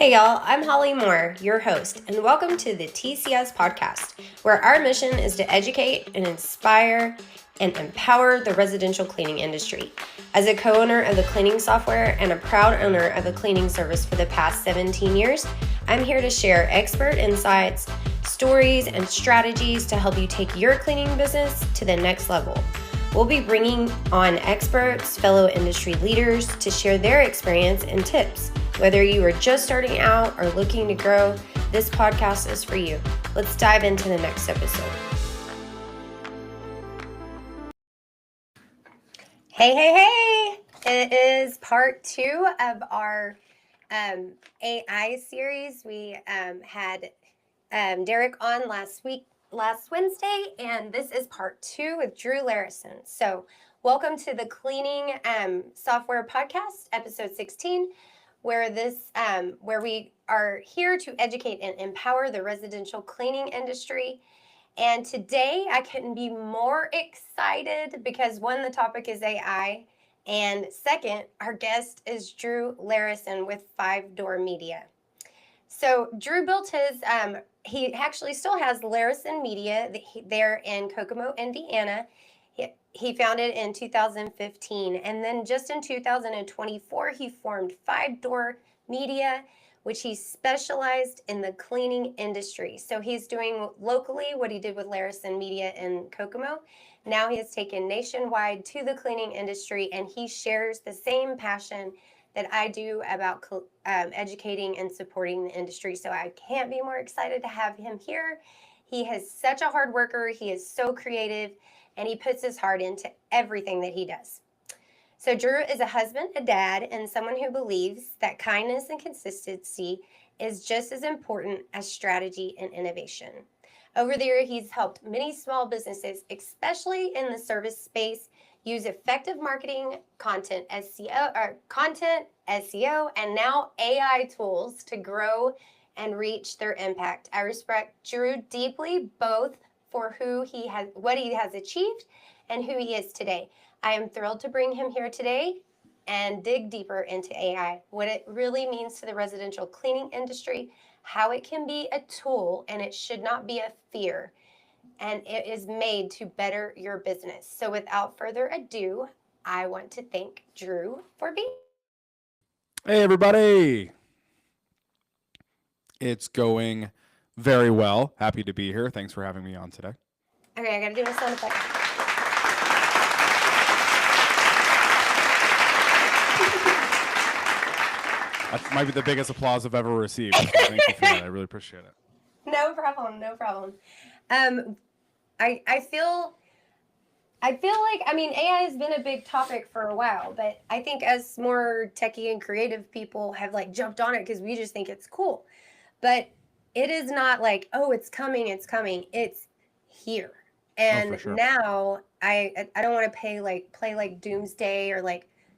Hey y'all, I'm Holly Moore, your host, and welcome to the TCS podcast, where our mission is to educate and inspire and empower the residential cleaning industry. As a co-owner of the cleaning software and a proud owner of a cleaning service for the past 17 years, I'm here to share expert insights, stories, and strategies to help you take your cleaning business to the next level. We'll be bringing on experts, fellow industry leaders to share their experience and tips. Whether you are just starting out or looking to grow, this podcast is for you. Let's dive into the next episode. Hey. It is part 2 of our AI series. We had Derek on last Wednesday, and this is part 2 with Drew Larison. So welcome to the Cleaning Software Podcast, episode 16. Where we are here to educate and empower the residential cleaning industry. And today I couldn't be more excited because one, the topic is AI, and second, our guest is Drew Larison with 5 Door Media. So Drew built his, he actually still has Larison Media there in Kokomo, Indiana. He founded in 2015, and then just in 2024, he formed 5 Door Media, which he specialized in the cleaning industry. So he's doing locally what he did with Larison Media in Kokomo. Now he has taken nationwide to the cleaning industry, and he shares the same passion that I do about educating and supporting the industry. So I can't be more excited to have him here. He is such a hard worker. He is so creative, and he puts his heart into everything that he does. So Drew is a husband, a dad, and someone who believes that kindness and consistency is just as important as strategy and innovation. Over the year, he's helped many small businesses, especially in the service space, use effective marketing, content, SEO, and now AI tools to grow and reach their impact. I respect Drew deeply, both for what he has achieved and who he is today. I am thrilled to bring him here today and dig deeper into AI, what it really means to the residential cleaning industry, how it can be a tool and it should not be a fear, and it is made to better your business. So without further ado, I want to thank Drew for being here. Hey everybody. It's going very well. Happy to be here. Thanks for having me on today. Okay, I gotta do a sound effect. That might be the biggest applause I've ever received. So thank you for that. I really appreciate it. No problem. I feel like, AI has been a big topic for a while, but I think as more techie and creative people have jumped on it because we just think it's cool. But it is not like, oh, it's coming. It's here. And sure. Now I don't want to play like doomsday or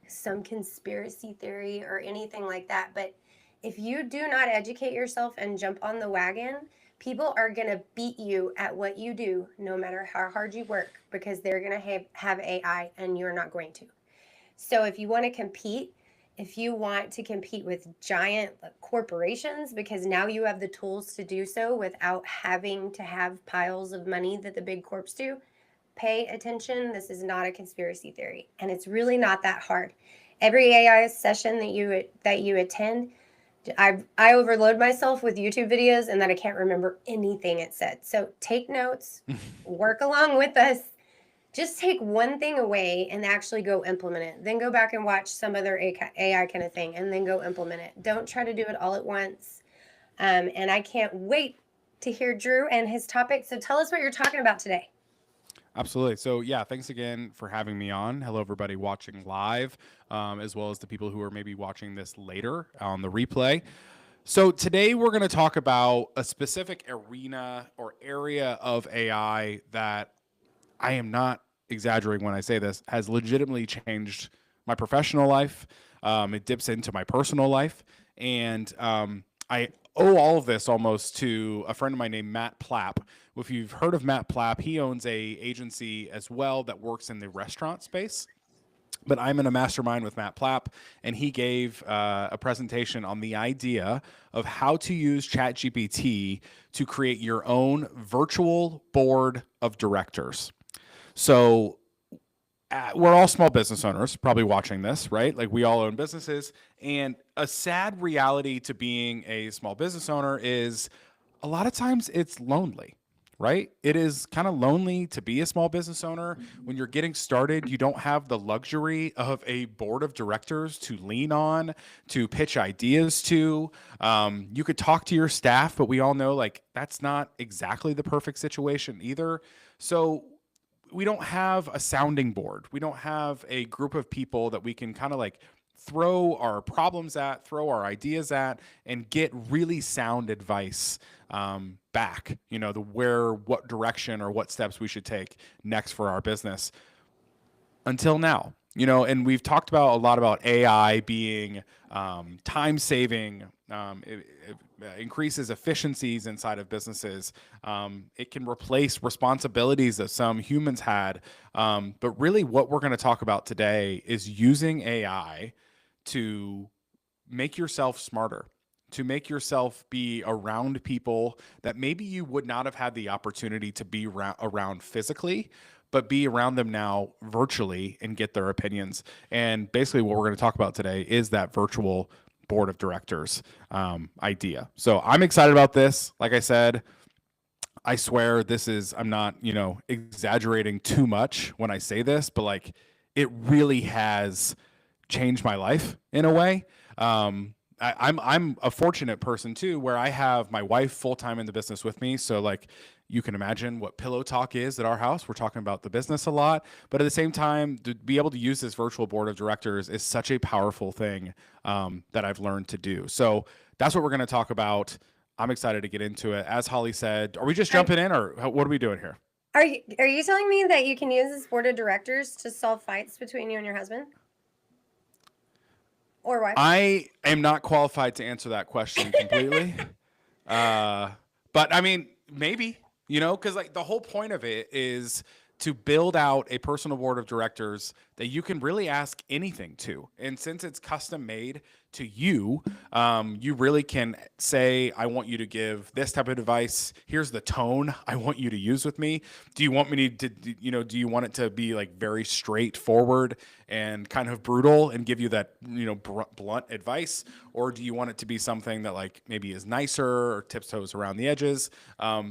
some conspiracy theory or anything like that. But if you do not educate yourself and jump on the wagon, people are going to beat you at what you do, no matter how hard you work, because they're going to have AI and you're not going to. So if you want to compete, with giant corporations, because now you have the tools to do so without having to have piles of money that the big corps do, pay attention. This is not a conspiracy theory, and it's really not that hard. Every AI session that you attend, I overload myself with YouTube videos and then I can't remember anything it said. So take notes, work along with us. Just take one thing away and actually go implement it. Then go back and watch some other AI kind of thing and then go implement it. Don't try to do it all at once. And I can't wait to hear Drew and his topic. So tell us what you're talking about today. Absolutely. So yeah, thanks again for having me on. Hello, everybody watching live, as well as the people who are maybe watching this later on the replay. So today we're going to talk about a specific arena or area of AI that I am not exaggerating when I say this, has legitimately changed my professional life. It dips into my personal life. And I owe all of this almost to a friend of mine named Matt Plapp. If you've heard of Matt Plapp, he owns a agency as well that works in the restaurant space. but I'm in a mastermind with Matt Plapp, and he gave a presentation on the idea of how to use ChatGPT to create your own virtual board of directors. So we're all small business owners probably watching this, right? Like we all own businesses. And a sad reality to being a small business owner is a lot of times it's lonely, right? It is kind of lonely to be a small business owner. When you're getting started, you don't have the luxury of a board of directors to lean on, to pitch ideas to. You could talk to your staff, but we all know like that's not exactly the perfect situation either. So we don't have a sounding board. We don't have a group of people that we can kind of like throw our problems at, throw our ideas at, and get really sound advice back. You know, what direction or what steps we should take next for our business. Until now, you know, and we've talked about a lot about AI being time saving. It increases efficiencies inside of businesses. It can replace responsibilities that some humans had. But really, what we're going to talk about today is using AI to make yourself smarter, to make yourself be around people that maybe you would not have had the opportunity to be around physically, but be around them now virtually and get their opinions. And basically, what we're going to talk about today is that virtual board of directors idea. So I'm excited about this. Like I said, I swear I'm not, you know, exaggerating too much when I say this, but like it really has changed my life in a way. I'm a fortunate person too, where I have my wife full time in the business with me. So like you can imagine what pillow talk is at our house. We're talking about the business a lot, but at the same time, to be able to use this virtual board of directors is such a powerful thing that I've learned to do. So that's what we're going to talk about. I'm excited to get into it. As Holly said, are we just jumping in, or what are we doing here? Are you telling me that you can use this board of directors to solve fights between you and your husband? Or wife? I am not qualified to answer that question completely. But I mean, maybe, you know, because like the whole point of it is to build out a personal board of directors that you can really ask anything to. And since it's custom made to you, you really can say, I want you to give this type of advice. Here's the tone I want you to use with me. Do you want me to, you know, do you want it to be like very straightforward and kind of brutal and give you that, you know, blunt advice? Or do you want it to be something that like maybe is nicer or tiptoes around the edges?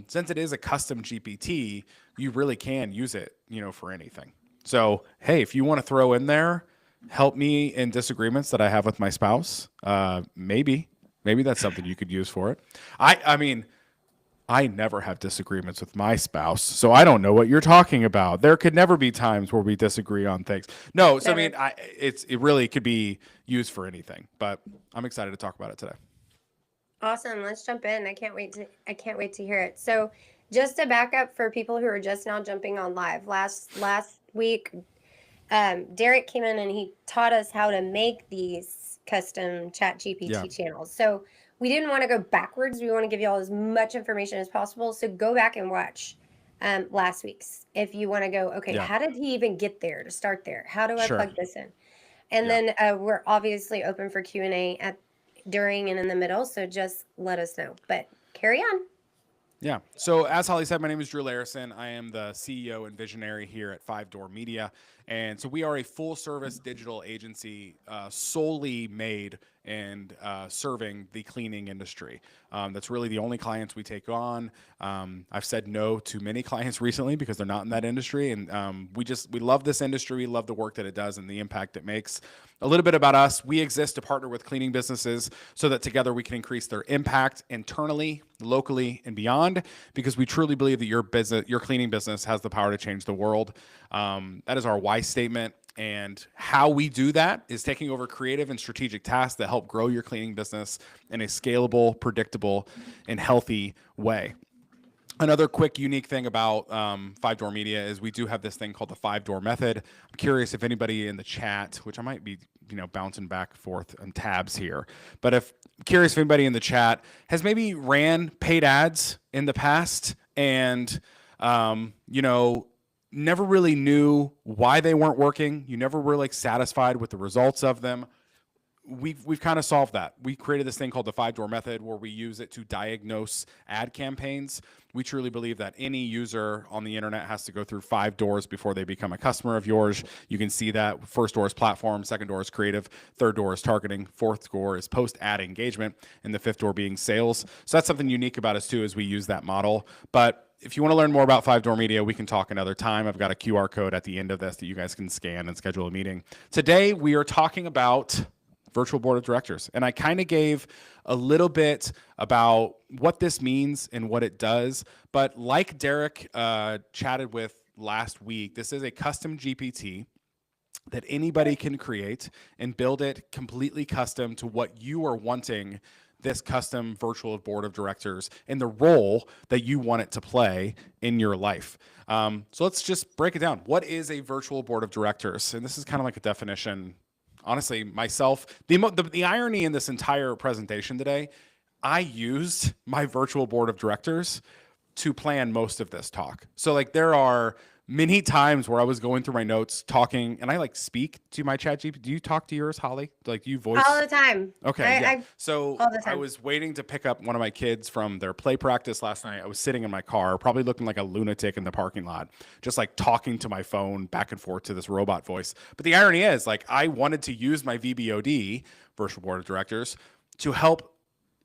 Since it is a custom GPT, you really can use it, you know, for anything. So, hey, if you want to throw in there, help me in disagreements that I have with my spouse, maybe that's something you could use for it. I mean, I never have disagreements with my spouse, so I don't know what you're talking about. There could never be times where we disagree on things. No, so I mean, it really could be used for anything, but I'm excited to talk about it today. Awesome. Let's jump in. I can't wait to hear it. So just to back up for people who are just now jumping on live, last week, Derek came in and he taught us how to make these custom ChatGPT channels. So we didn't want to go backwards. We want to give you all as much information as possible. So go back and watch last week's if you want to go, okay, how did he even get there to start there? How do I plug this in? And then we're obviously open for Q&A during and in the middle. So just let us know. But carry on. Yeah. So as Holly said, my name is Drew Larison. I am the CEO and visionary here at 5 Door Media. And so we are a full service digital agency solely made and serving the cleaning industry. That's really the only clients we take on. I've said no to many clients recently because they're not in that industry. And we love this industry. We love the work that it does and the impact it makes. A little bit about us. We exist to partner with cleaning businesses so that together we can increase their impact internally, locally, and beyond, because we truly believe that your cleaning business has the power to change the world. That is our why statement. And how we do that is taking over creative and strategic tasks that help grow your cleaning business in a scalable, predictable, and healthy way. Another quick, unique thing about 5 Door Media is we do have this thing called the 5 Door Method. I'm curious if anybody in the chat, which I might be, you know, bouncing back and forth on tabs here, but if anybody in the chat has maybe ran paid ads in the past and, you know, never really knew why they weren't working. You never were like satisfied with the results of them. We've kind of solved that. We created this thing called the 5-door method where we use it to diagnose ad campaigns. We truly believe that any user on the internet has to go through 5 doors before they become a customer of yours. You can see that first door is platform, second door is creative, third door is targeting, fourth door is post ad engagement, and the fifth door being sales. So that's something unique about us too, as we use that model. But if you want to learn more about 5-door media, we can talk another time. I've got a QR code at the end of this that you guys can scan and schedule a meeting. Today we are talking about virtual board of directors. And I kind of gave a little bit about what this means and what it does. But like Derek chatted with last week, this is a custom GPT that anybody can create and build it completely custom to what you are wanting this custom virtual board of directors and the role that you want it to play in your life. So let's just break it down. What is a virtual board of directors? And this is kind of like a definition. Honestly, myself, the irony in this entire presentation today, I used my virtual board of directors to plan most of this talk. So like there are many times where I was going through my notes talking, and I like speak to my ChatGPT. Do you talk to yours, Holly? Like you voice? All the time. Okay, yeah. So I was waiting to pick up one of my kids from their play practice last night. I was sitting in my car, probably looking like a lunatic in the parking lot, just like talking to my phone back and forth to this robot voice. But the irony is, like, I wanted to use my VBOD, virtual board of directors, to help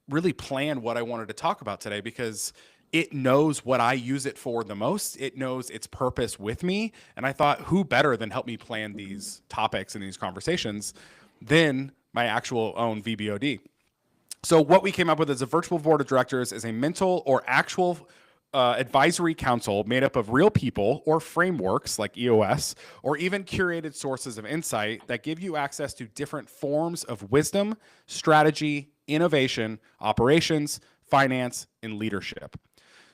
really plan what I wanted to talk about today, because it knows what I use it for the most. It knows its purpose with me. And I thought, who better than help me plan these topics and these conversations than my actual own VBOD? So what we came up with as a virtual board of directors is a mental or actual advisory council made up of real people or frameworks like EOS, or even curated sources of insight that give you access to different forms of wisdom, strategy, innovation, operations, finance, and leadership.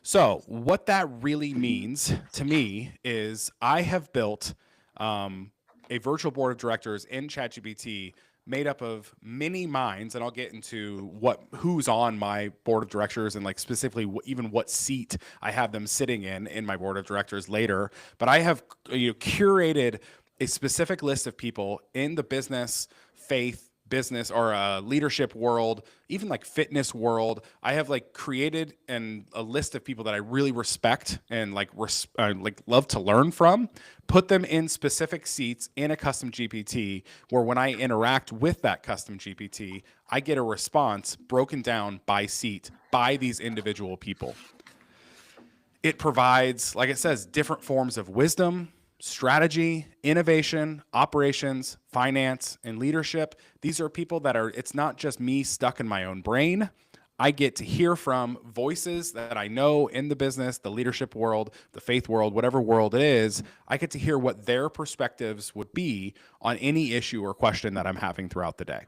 So what that really means to me is I have built a virtual board of directors in ChatGPT made up of many minds, and I'll get into who's on my board of directors and like specifically even what seat I have them sitting in my board of directors later. But I have curated a specific list of people in the business, faith, business, or leadership world, even like fitness world. I have like created a list of people that I really respect and like love to learn from, put them in specific seats in a custom GPT, where when I interact with that custom GPT, I get a response broken down by seat by these individual people. It provides, like it says, different forms of wisdom, strategy, innovation, operations, finance, and leadership. These are people that it's not just me stuck in my own brain. I get to hear from voices that I know in the business, the leadership world, the faith world, whatever world it is. I get to hear what their perspectives would be on any issue or question that I'm having throughout the day.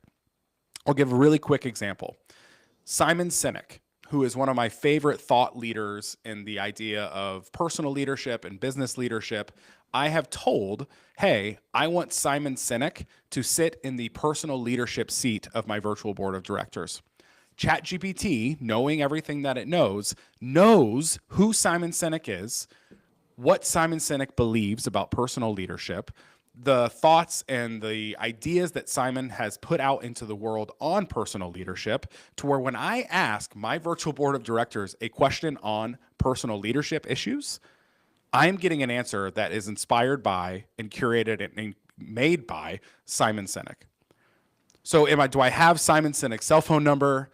I'll give a really quick example. Simon Sinek, who is one of my favorite thought leaders in the idea of personal leadership and business leadership, I have told, hey, I want Simon Sinek to sit in the personal leadership seat of my virtual board of directors. ChatGPT, knowing everything that it knows who Simon Sinek is, what Simon Sinek believes about personal leadership, the thoughts and the ideas that Simon has put out into the world on personal leadership, to where when I ask my virtual board of directors a question on personal leadership issues, I am getting an answer that is inspired by and curated and made by Simon Sinek. So do I have Simon Sinek's cell phone number?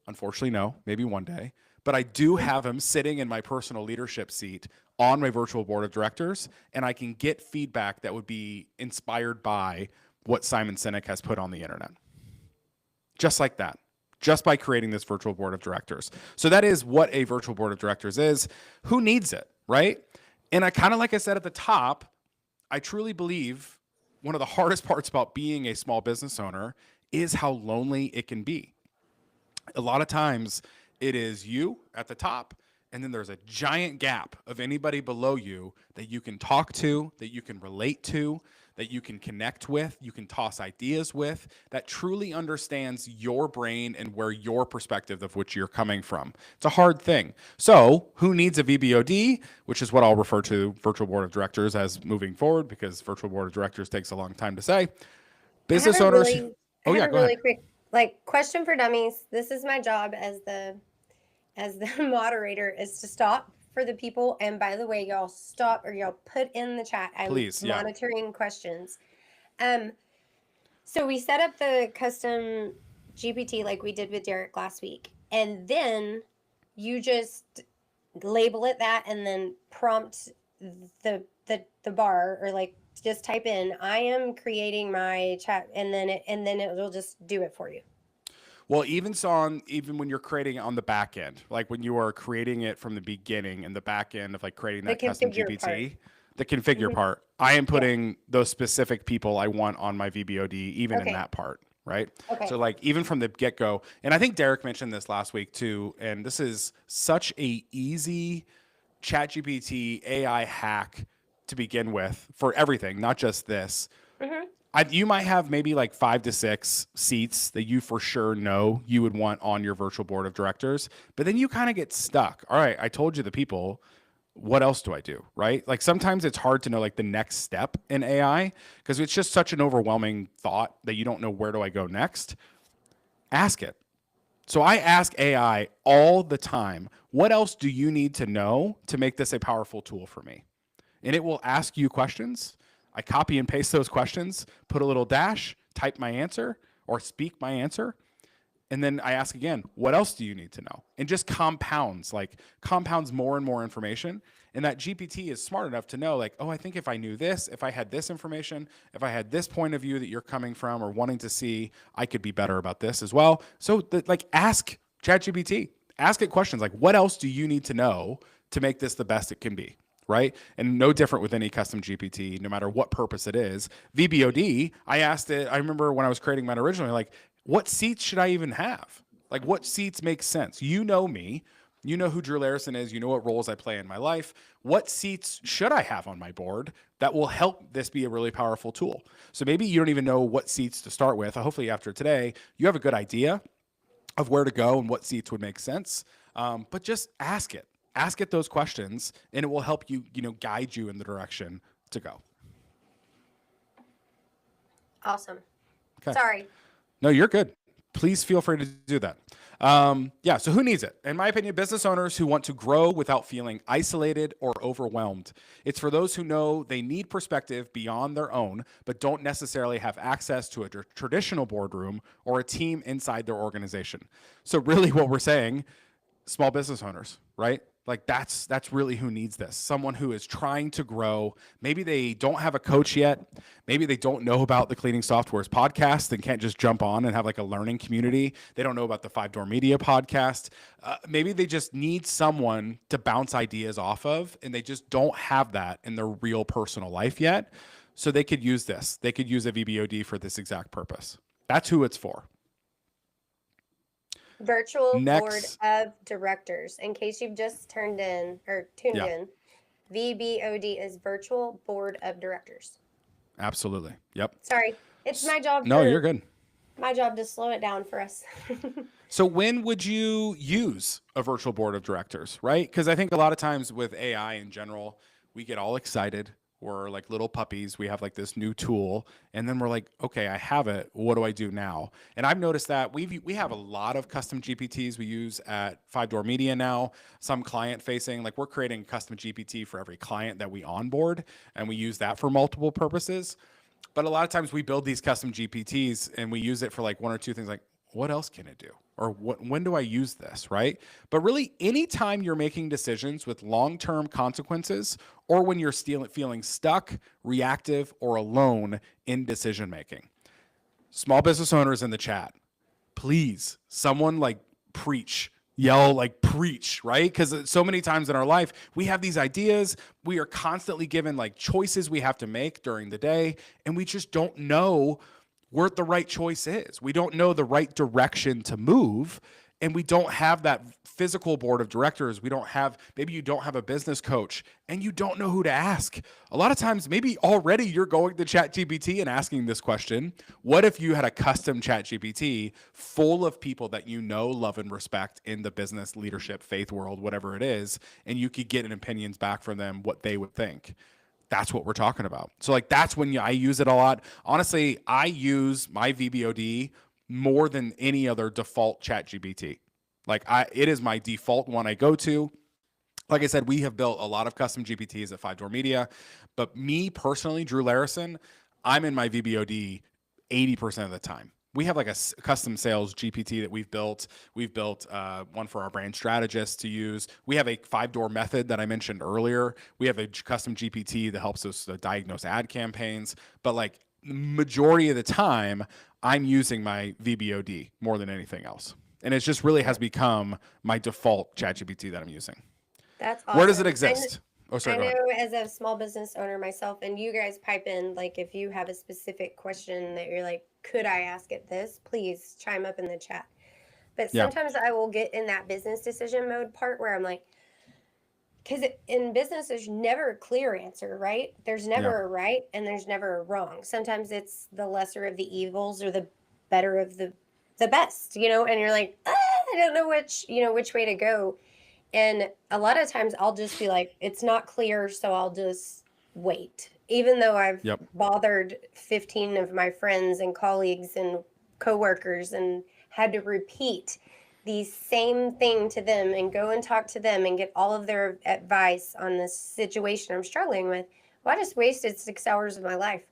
Unfortunately, no, maybe one day. But I do have him sitting in my personal leadership seat on my virtual board of directors, and I can get feedback that would be inspired by what Simon Sinek has put on the internet. Just like that, just by creating this virtual board of directors. So that is what a virtual board of directors is. Who needs it, right? And I kind of, like I said at the top, I truly believe one of the hardest parts about being a small business owner is how lonely it can be. A lot of times it is you at the top, and then there's a giant gap of anybody below you that you can talk to, that you can relate to, that you can connect with, you can toss ideas with, that truly understands your brain and where your perspective of which you're coming from. It's a hard thing. So who needs a VBOD, which is what I'll refer to virtual board of directors as moving forward, because virtual board of directors takes a long time to say. Business owners. I Oh have yeah, a go ahead. really quick question for dummies. This is my job as the moderator, is to stop for the people. And by the way, y'all stop, or y'all put in the chat. I'm Please, yeah. monitoring questions. So we set up the custom GPT like we did with Derek last week, and then you just label it that, and then prompt the bar, or like just type in, I am creating my chat, and then it will just do it for you. Well, even when you're creating it on the back end, like when you are creating it from the beginning and the back end of like creating that custom GPT, the configure part, I am putting those specific people I want on my VBOD, even in that part, right? Okay. So like even from the get-go, and I think Derek mentioned this last week too, and this is such a easy ChatGPT AI hack to begin with for everything, not just this. You might have maybe like 5 to 6 seats that you for sure know you would want on your virtual board of directors, but then you kind of get stuck. All right, I told you the people. What else do I do? Right? Like sometimes it's hard to know like the next step in AI because it's just such an overwhelming thought that you don't know where do I go next. Ask it. So I ask AI all the time, what else do you need to know to make this a powerful tool for me? And it will ask you questions. I copy and paste those questions, put a little dash, type my answer or speak my answer. And then I ask again, what else do you need to know? And just compounds more and more information. And that GPT is smart enough to know like, oh, I think if I knew this, if I had this information, if I had this point of view that you're coming from or wanting to see, I could be better about this as well. So ask ChatGPT, ask it questions like, what else do you need to know to make this the best it can be? Right? And no different with any custom GPT, no matter what purpose it is. VBOD, I asked it, I remember when I was creating mine originally, like, what seats should I even have? Like, what seats make sense? You know me. You know who Drew Larison is. You know what roles I play in my life. What seats should I have on my board that will help this be a really powerful tool? So maybe you don't even know what seats to start with. Hopefully after today, you have a good idea of where to go and what seats would make sense. But just ask it. Ask it those questions, and it will help you, guide you in the direction to go. Awesome. Okay. Sorry. No, you're good. Please feel free to do that. So who needs it? In my opinion, business owners who want to grow without feeling isolated or overwhelmed. It's for those who know they need perspective beyond their own, but don't necessarily have access to a traditional boardroom or a team inside their organization. So really what we're saying, small business owners, right? Like that's really who needs this. Someone who is trying to grow. Maybe they don't have a coach yet. Maybe they don't know about the Cleaning Softwares podcast and can't just jump on and have like a learning community. They don't know about the 5 Door Media podcast. Maybe they just need someone to bounce ideas off of, and they just don't have that in their real personal life yet. So they could use this. They could use a VBOD for this exact purpose. That's who it's for. Virtual board of directors. In case you've just tuned in, VBOD is virtual board of directors. Absolutely. Yep. Sorry. It's my job. No, you're good. My job to slow it down for us. So when would you use a virtual board of directors, right? Because I think a lot of times with AI in general, we get all excited. We're like little puppies. We have like this new tool, and then we're like, okay, I have it. What do I do now? And I've noticed that we have a lot of custom GPTs we use at 5 Door Media now. Some client facing, like we're creating custom GPT for every client that we onboard, and we use that for multiple purposes. But a lot of times we build these custom GPTs and we use it for like 1 or 2 things, like what else can it do? Or when do I use this, right? But really, anytime you're making decisions with long-term consequences, or when you're feeling stuck, reactive, or alone in decision-making. Small business owners in the chat, please, someone like preach, yell like preach, right? Because so many times in our life, we have these ideas, we are constantly given like choices we have to make during the day, and we just don't know where the right choice is. We don't know the right direction to move. and we don't have that physical board of directors. We don't have, maybe you don't have a business coach and you don't know who to ask. A lot of times, maybe already you're going to ChatGPT and asking this question. What if you had a custom ChatGPT full of people that you know, love, and respect in the business, leadership, faith world, whatever it is, and you could get an opinions back from them, what they would think? That's what we're talking about. So like, that's when I use it a lot. Honestly, I use my VBOD more than any other default ChatGPT. Like it is my default one I go to. Like I said, we have built a lot of custom GPTs at Five Door Media, but me personally, Drew Larison, I'm in my VBOD 80% of the time. We have like a custom sales GPT that we've built. We've built one for our brand strategists to use. We have a 5-door method that I mentioned earlier. We have a custom GPT that helps us diagnose ad campaigns. But like majority of the time, I'm using my VBOD more than anything else. And it just really has become my default ChatGPT that I'm using. That's awesome. Where does it exist? I know as a small business owner myself, and you guys pipe in, like if you have a specific question that you're like, could I ask it this? Please chime up in the chat. But sometimes I will get in that business decision mode part where I'm like, because in business, there's never a clear answer, right? There's never a right and there's never a wrong. Sometimes it's the lesser of the evils or the better of the best, and you're like, I don't know which way to go. And a lot of times I'll just be like, it's not clear, so I'll just wait. Even though I've bothered 15 of my friends and colleagues and coworkers and had to repeat the same thing to them and go and talk to them and get all of their advice on this situation I'm struggling with. Well, I just wasted 6 hours of my life.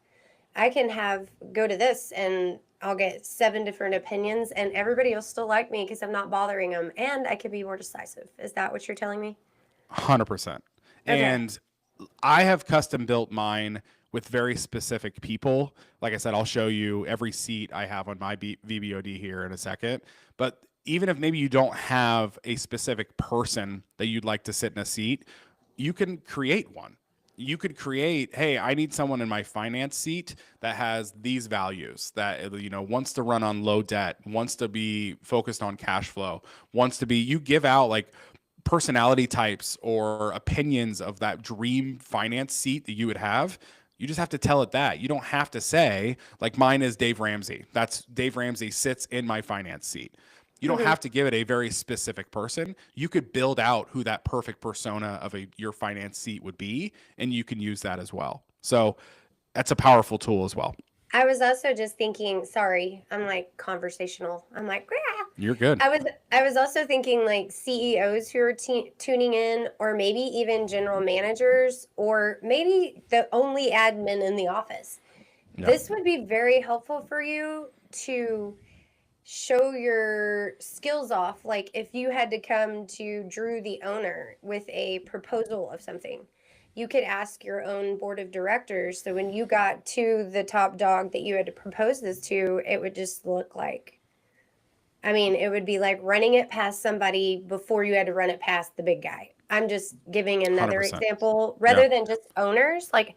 I can go to this and I'll get 7 different opinions and everybody will still like me because I'm not bothering them and I can be more decisive. Is that what you're telling me? 100%. Okay. And I have custom built mine with very specific people. Like I said, I'll show you every seat I have on my VBOD here in a second. But even if maybe you don't have a specific person that you'd like to sit in a seat, you can create one. You could create, hey, I need someone in my finance seat that has these values, that wants to run on low debt, wants to be focused on cash flow, you give out like personality types or opinions of that dream finance seat that you would have. You just have to tell it that. You don't have to say, like, mine is Dave Ramsey. That's Dave Ramsey sits in my finance seat. You don't have to give it a very specific person. You could build out who that perfect persona of your finance seat would be, and you can use that as well. So that's a powerful tool as well. I was also just thinking, sorry, I'm like conversational. I'm like, Grah. You're good. I was also thinking like CEOs who are tuning in, or maybe even general managers, or maybe the only admin in the office. Yeah. This would be very helpful for you to show your skills off. Like if you had to come to Drew, the owner, with a proposal of something, you could ask your own board of directors. So when you got to the top dog that you had to propose this to, it would just look like, it would be like running it past somebody before you had to run it past the big guy. I'm just giving another 100%. Example rather than just owners. Like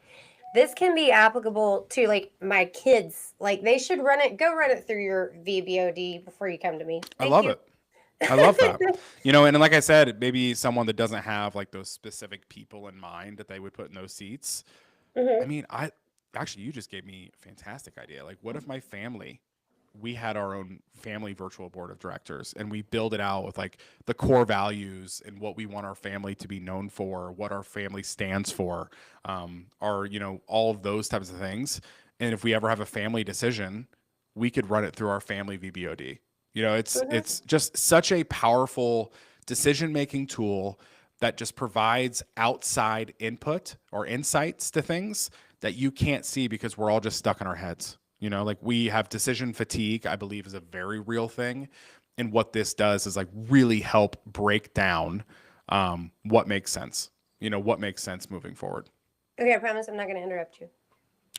this can be applicable to like my kids. Like they should go run it through your VBOD before you come to me. I love it. I love that. And like I said, maybe someone that doesn't have like those specific people in mind that they would put in those seats. Mm-hmm. You just gave me a fantastic idea. Like, what if my family, we had our own family virtual board of directors and we build it out with like the core values and what we want our family to be known for, what our family stands for, all of those types of things. And if we ever have a family decision, we could run it through our family VBOD. It's just such a powerful decision-making tool that just provides outside input or insights to things that you can't see because we're all just stuck in our heads. Like we have decision fatigue, I believe is a very real thing. And what this does is like really help break down what makes sense, what makes sense moving forward. Okay, I promise I'm not going to interrupt you.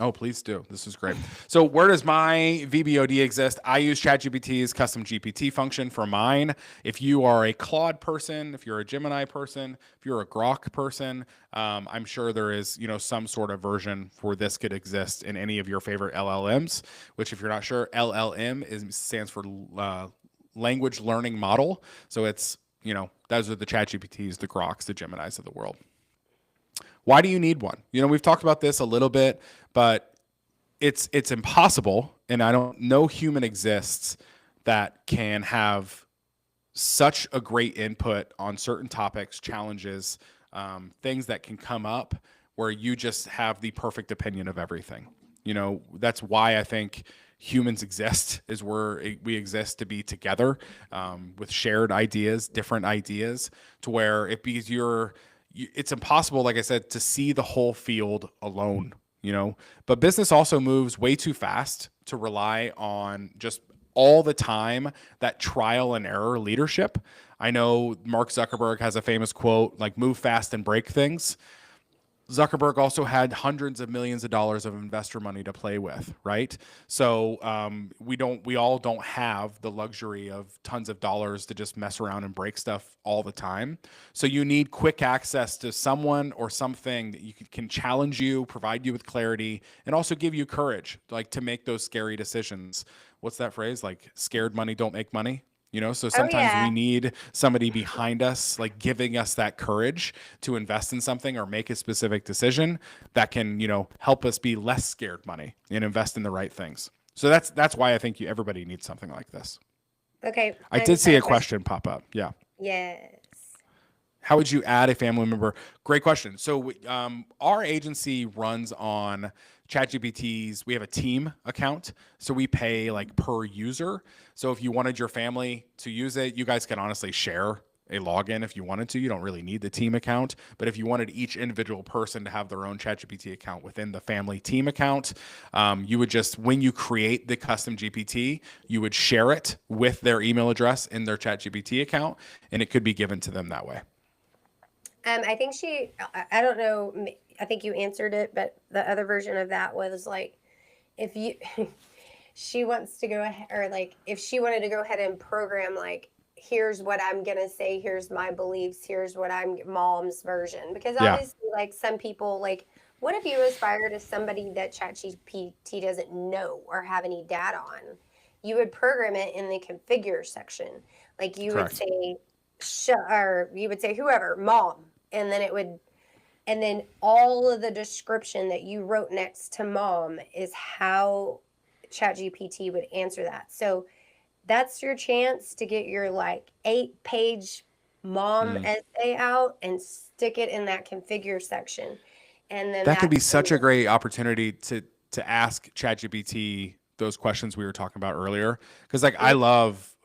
Oh, please do. This is great. So where does my VBOD exist? I use ChatGPT's custom GPT function for mine. If you are a Claude person, if you're a Gemini person, if you're a Grok person, I'm sure there is, some sort of version for this could exist in any of your favorite LLMs, which if you're not sure, LLM stands for language learning model. So it's, those are the ChatGPTs, the Groks, the Geminis of the world. Why do you need one? We've talked about this a little bit, but it's impossible, and no human exists that can have such a great input on certain topics, challenges, things that can come up where you just have the perfect opinion of everything. That's why I think humans exist, is we exist to be together, with shared ideas, different ideas, to where it's impossible, like I said, to see the whole field alone. But business also moves way too fast to rely on just all the time that trial and error leadership. I know Mark Zuckerberg has a famous quote, like, move fast and break things. Zuckerberg also had hundreds of millions of dollars of investor money to play with, right? So we all don't have the luxury of tons of dollars to just mess around and break stuff all the time. So you need quick access to someone or something that can challenge you, provide you with clarity, and also give you courage, like, to make those scary decisions. What's that phrase? Like, scared money don't make money. So Oh sometimes we yeah. need somebody behind us, like, giving us that courage to invest in something or make a specific decision that can, help us be less scared money and invest in the right things. So that's why I think everybody needs something like this. Okay. I I did just see had a a question. question pop up. Yeah. Yes. How would you add a family member? Great question. So our agency runs on ChatGPTs. We have a team account, so we pay like per user. So if you wanted your family to use it, you guys can honestly share a login if you wanted to. You don't really need the team account. But if you wanted each individual person to have their own ChatGPT account within the family team account, you would just, when you create the custom GPT, you would share it with their email address in their ChatGPT account, and it could be given to them that way. I think I don't know, I think you answered it, but the other version of that was like, if you, she wants to go ahead, or like, if she wanted to go ahead and program, like, here's what I'm going to say, here's my beliefs, here's what I'm mom's version. Because Yeah. obviously, like, some people, like, what if you aspire to somebody that ChatGPT doesn't know or have any data on? You would program it in the configure section. Like, you would Correct. say, or you would say, whoever, mom, and then it would, and then all of the description that you wrote next to mom is how ChatGPT would answer that. So that's your chance to get your like 8-page mom Mm. essay out and stick it in that configure section. And then That could that's be such a great opportunity to ask ChatGPT those questions we were talking about earlier. Because, like, I love,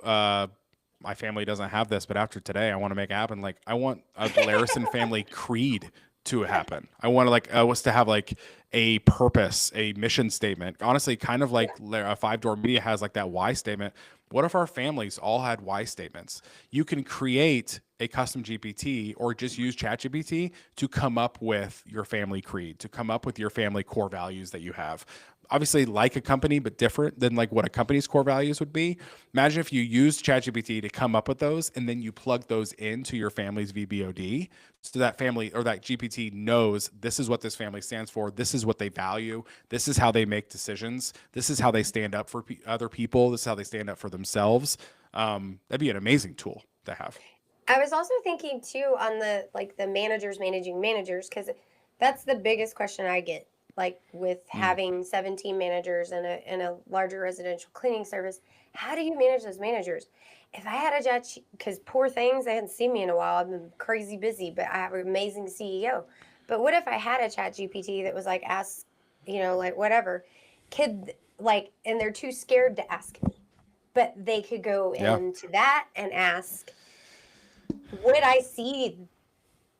my family doesn't have this, but after today, I want to make it happen. Like, I want a Larison family creed to happen. I want to, like, us to have like a purpose, a mission statement. Honestly, kind of like a Five Door Media has like that why statement. What if our families all had why statements? You can create a custom GPT or just use ChatGPT to come up with your family creed, to come up with your family core values that you have. Obviously, like a company, but different than like what a company's core values would be. Imagine if you used ChatGPT to come up with those, and then you plug those into your family's VBOD, so that family or that GPT knows this is what this family stands for. This is what they value. This is how they make decisions. This is how they stand up for other people. This is how they stand up for themselves. That'd be an amazing tool to have. I was also thinking too on the like the managers managing managers, because that's the biggest question I get, like with Mm. having 17 managers in a larger residential cleaning service. How do you manage those managers? If I had a judge, because poor things, they hadn't seen me in a while. I've been crazy busy, but I have an amazing CEO. But what if I had a chat GPT that was like, ask, like whatever, kid, like, and they're too scared to ask me, but they could go Yeah. into that and ask, would I see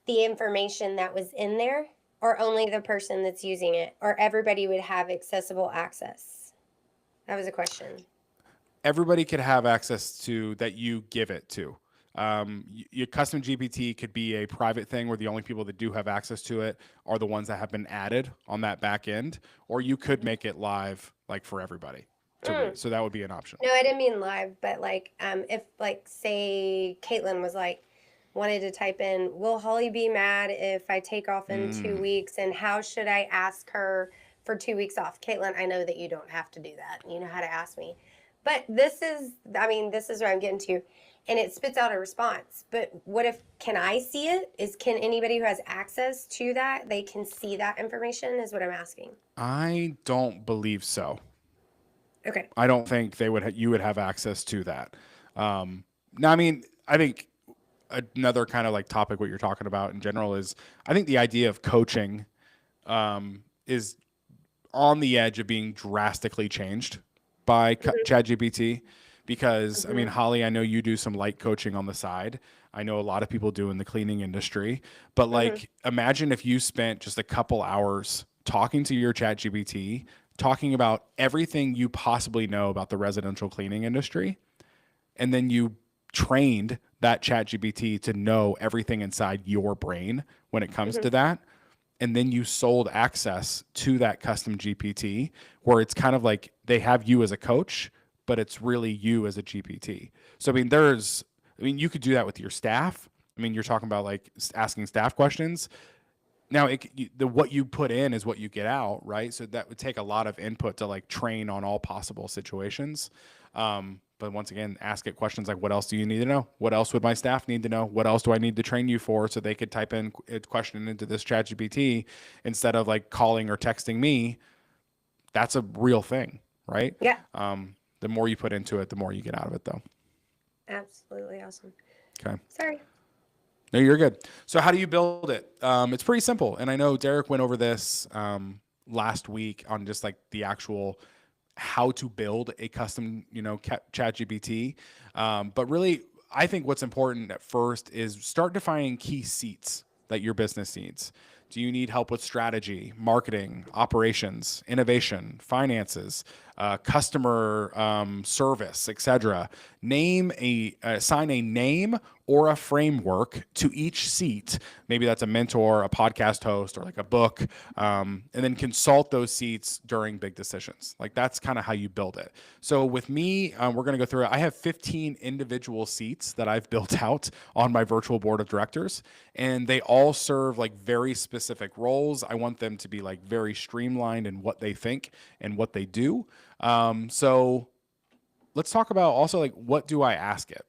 the information that was in there, or only the person that's using it, or everybody would have accessible access? That was a question. Everybody could have access to that you give it to. Your custom GPT could be a private thing where the only people that do have access to it are the ones that have been added on that back end, or you could make it live, like, for everybody to Mm. read. So that would be an option. No, I didn't mean live, but like, if like say Caitlin was like wanted to type in, "Will Holly be mad if I take off in two Mm. weeks?" and how should I ask her for 2 weeks off? Caitlin, I know that you don't have to do that. You know how to ask me, But this is, I mean, this is what I'm getting to. And it spits out a response. But what if, can I see it? Can anybody who has access to that, they can see that information, is what I'm asking. I don't believe so. Okay. I don't think you would have access to that. Now, I mean, I think another kind of like topic what you're talking about in general is I think the idea of coaching is on the edge of being drastically changed by ChatGPT because I mean, Holly, I know you do some light coaching on the side. I know a lot of people do in the cleaning industry, but like imagine if you spent just a couple hours talking to your ChatGPT, talking about everything you possibly know about the residential cleaning industry, and then you trained that ChatGPT to know everything inside your brain when it comes to that, and then you sold access to that custom GPT where it's kind of like they have you as a coach, but it's really you as a GPT. So, I mean, you could do that with your staff. I mean, you're talking about like asking staff questions. Now, what you put in is what you get out, right? So that would take a lot of input to like train on all possible situations. But once again, ask it questions like, what else do you need to know? What else would my staff need to know? What else do I need to train you for? So they could type in a question into this ChatGPT instead of like calling or texting me. That's a real thing, right? Yeah. The more you put into it, the more you get out of it, though. Absolutely awesome. Okay. Sorry. No, you're good. So how do you build it? It's pretty simple. And I know Derek went over this last week on just like the actual how to build a custom, ChatGPT. But really, I think what's important at first is start defining key seats that your business needs. Do you need help with strategy, marketing, operations, innovation, finances, customer service, etc.? Assign a name or a framework to each seat. Maybe that's a mentor, a podcast host, or like a book, and then consult those seats during big decisions. Like that's kind of how you build it. So with me, we're going to go through it. I have 15 individual seats that I've built out on my virtual board of directors, and they all serve like very specific roles. I want them to be like very streamlined in what they think and what they do. So let's talk about also like what do I ask it?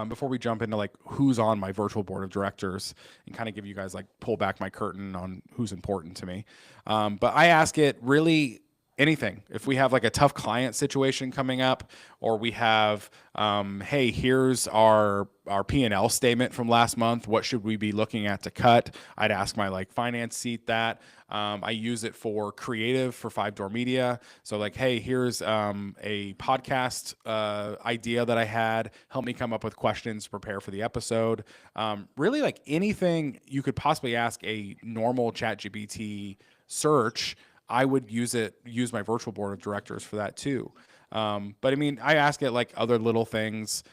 Before we jump into like who's on my virtual board of directors and kind of give you guys like pull back my curtain on who's important to me. But I ask it really anything. If we have like a tough client situation coming up, or we have, hey, here's our P&L statement from last month. What should we be looking at to cut? I'd ask my like finance seat that. I use it for creative for 5 Door Media. So like, hey, here's a podcast idea that I had. Help me come up with questions to prepare for the episode. Really like anything you could possibly ask a normal ChatGPT search, I would use my virtual board of directors for that too. But I mean, I ask it like other little things,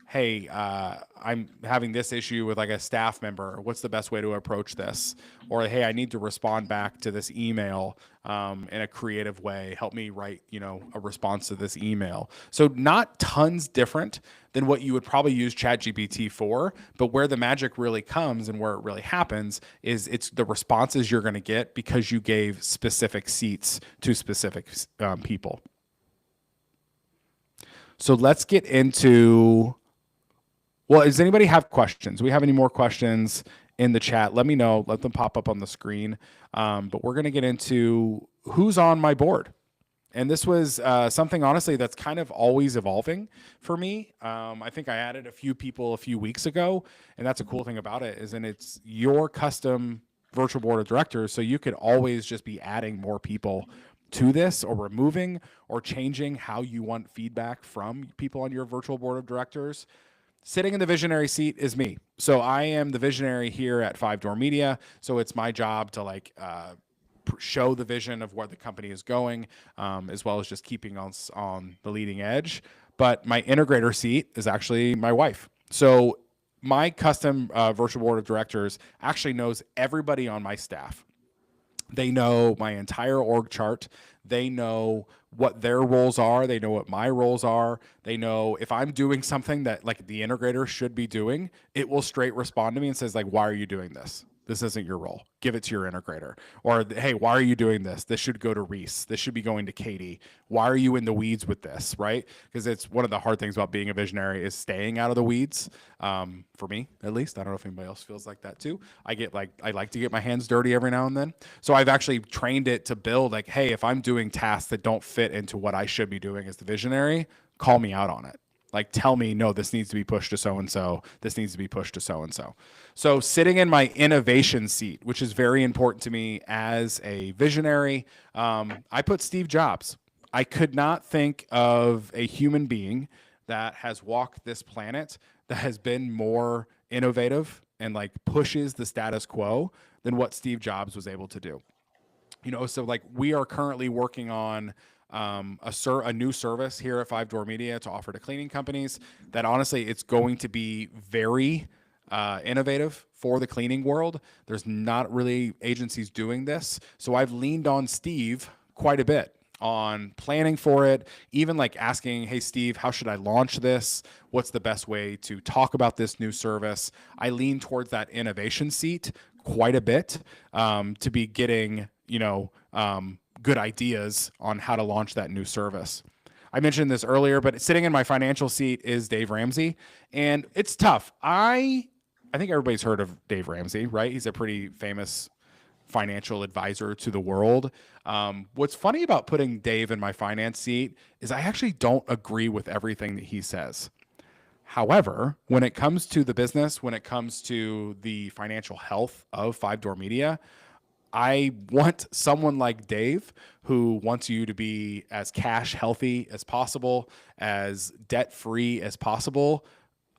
hey, I'm having this issue with like a staff member. What's the best way to approach this? Or, hey, I need to respond back to this email in a creative way. Help me write, a response to this email. So not tons different than what you would probably use ChatGPT for, but where the magic really comes and where it really happens is it's the responses you're going to get because you gave specific seats to specific people. So let's get into... Well, does anybody have questions? Do we have any more questions in the chat? Let me know. Let them pop up on the screen. But we're going to get into who's on my board. And this was something, honestly, that's kind of always evolving for me. I think I added a few people a few weeks ago. And that's a cool thing about it is it's your custom virtual board of directors. So you could always just be adding more people to this or removing or changing how you want feedback from people on your virtual board of directors. Sitting in the visionary seat is me. So I am the visionary here at 5 Door Media. So it's my job to like show the vision of where the company is going, as well as just keeping us on the leading edge. But my integrator seat is actually my wife. So my custom virtual board of directors actually knows everybody on my staff. They know my entire org chart. They know what their roles are. They know what my roles are. They know if I'm doing something that like the integrator should be doing, it will straight respond to me and says like, why are you doing this? This isn't your role. Give it to your integrator. Or, hey, why are you doing this? This should go to Reese. This should be going to Katie. Why are you in the weeds with this, right? Because it's one of the hard things about being a visionary is staying out of the weeds. For me, at least. I don't know if anybody else feels like that too. I like to get my hands dirty every now and then. So I've actually trained it to build like, hey, if I'm doing tasks that don't fit into what I should be doing as the visionary, call me out on it. Like, tell me, no, this needs to be pushed to so and so. This needs to be pushed to so and so. So, sitting in my innovation seat, which is very important to me as a visionary, I put Steve Jobs. I could not think of a human being that has walked this planet that has been more innovative and like pushes the status quo than what Steve Jobs was able to do. So like we are currently working on a new service here at Five Door Media to offer to cleaning companies that honestly it's going to be very innovative for the cleaning world. There's not really agencies doing this. So I've leaned on Steve quite a bit on planning for it, even like asking, hey, Steve, how should I launch this? What's the best way to talk about this new service? I lean towards that innovation seat quite a bit to be getting, good ideas on how to launch that new service. I mentioned this earlier, but sitting in my financial seat is Dave Ramsey, and it's tough. I think everybody's heard of Dave Ramsey, right? He's a pretty famous financial advisor to the world. What's funny about putting Dave in my finance seat is I actually don't agree with everything that he says. However, when it comes to the business, when it comes to the financial health of Five Door Media, I want someone like Dave who wants you to be as cash healthy as possible, as debt free as possible.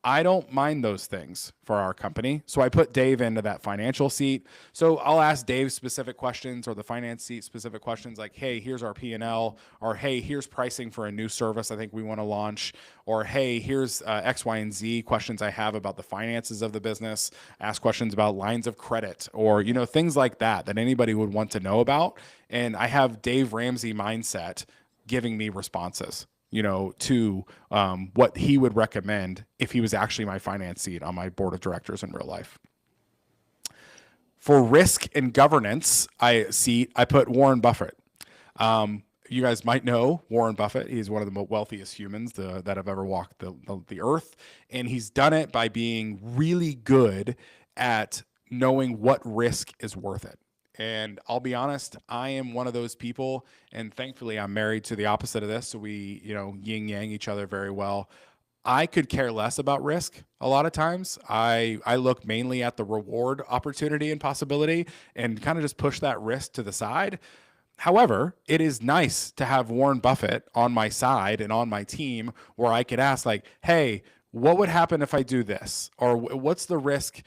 I don't mind those things for our company. So I put Dave into that financial seat. So I'll ask Dave specific questions or the finance seat specific questions like, hey, here's our P&L, or hey, here's pricing for a new service I think we want to launch, or hey, here's X, Y, and Z questions I have about the finances of the business, ask questions about lines of credit, or, things like that anybody would want to know about. And I have Dave Ramsey mindset giving me responses to what he would recommend if he was actually my finance seat on my board of directors in real life. For risk and governance, I put Warren Buffett. You guys might know Warren Buffett. He's one of the wealthiest humans that have ever walked the earth. And he's done it by being really good at knowing what risk is worth it. And I'll be honest, I am one of those people, and thankfully I'm married to the opposite of this. So we, yin yang each other very well. I could care less about risk a lot of times. I look mainly at the reward opportunity and possibility and kind of just push that risk to the side. However, it is nice to have Warren Buffett on my side and on my team where I could ask like, hey, what would happen if I do this? Or what's the risk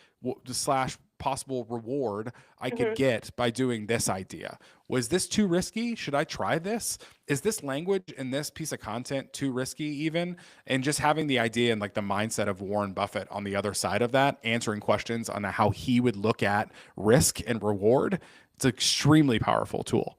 slash possible reward I could get by doing this idea? Was this too risky? Should I try this? Is this language in this piece of content too risky even? And just having the idea and like the mindset of Warren Buffett on the other side of that, answering questions on how he would look at risk and reward, it's an extremely powerful tool.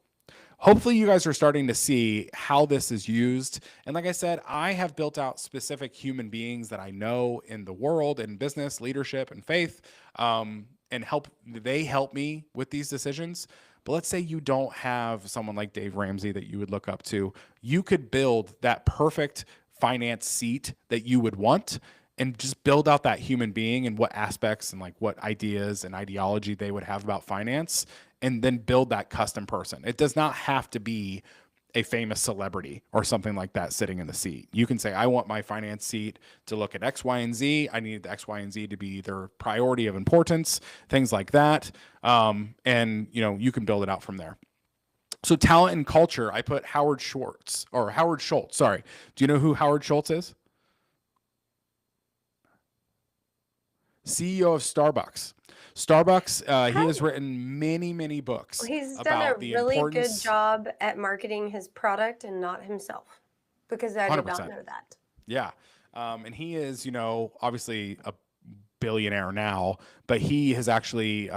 Hopefully you guys are starting to see how this is used. And like I said, I have built out specific human beings that I know in the world, in business, leadership, and faith, and they help me with these decisions. But let's say you don't have someone like Dave Ramsey that you would look up to. You could build that perfect finance seat that you would want and just build out that human being and what aspects and like what ideas and ideology they would have about finance, and then build that custom person. It does not have to be a famous celebrity or something like that sitting in the seat. You can say, I want my finance seat to look at X, Y, and Z. I need the X, Y, and Z to be their priority of importance, things like that. And you can build it out from there. So talent and culture, I put Howard Schultz. Sorry. Do you know who Howard Schultz is? CEO of Starbucks. He has written many, many books. He's done a really good job at marketing his product and not himself, because I did 100%. not know that. Yeah. And he is, obviously a billionaire now, but he has actually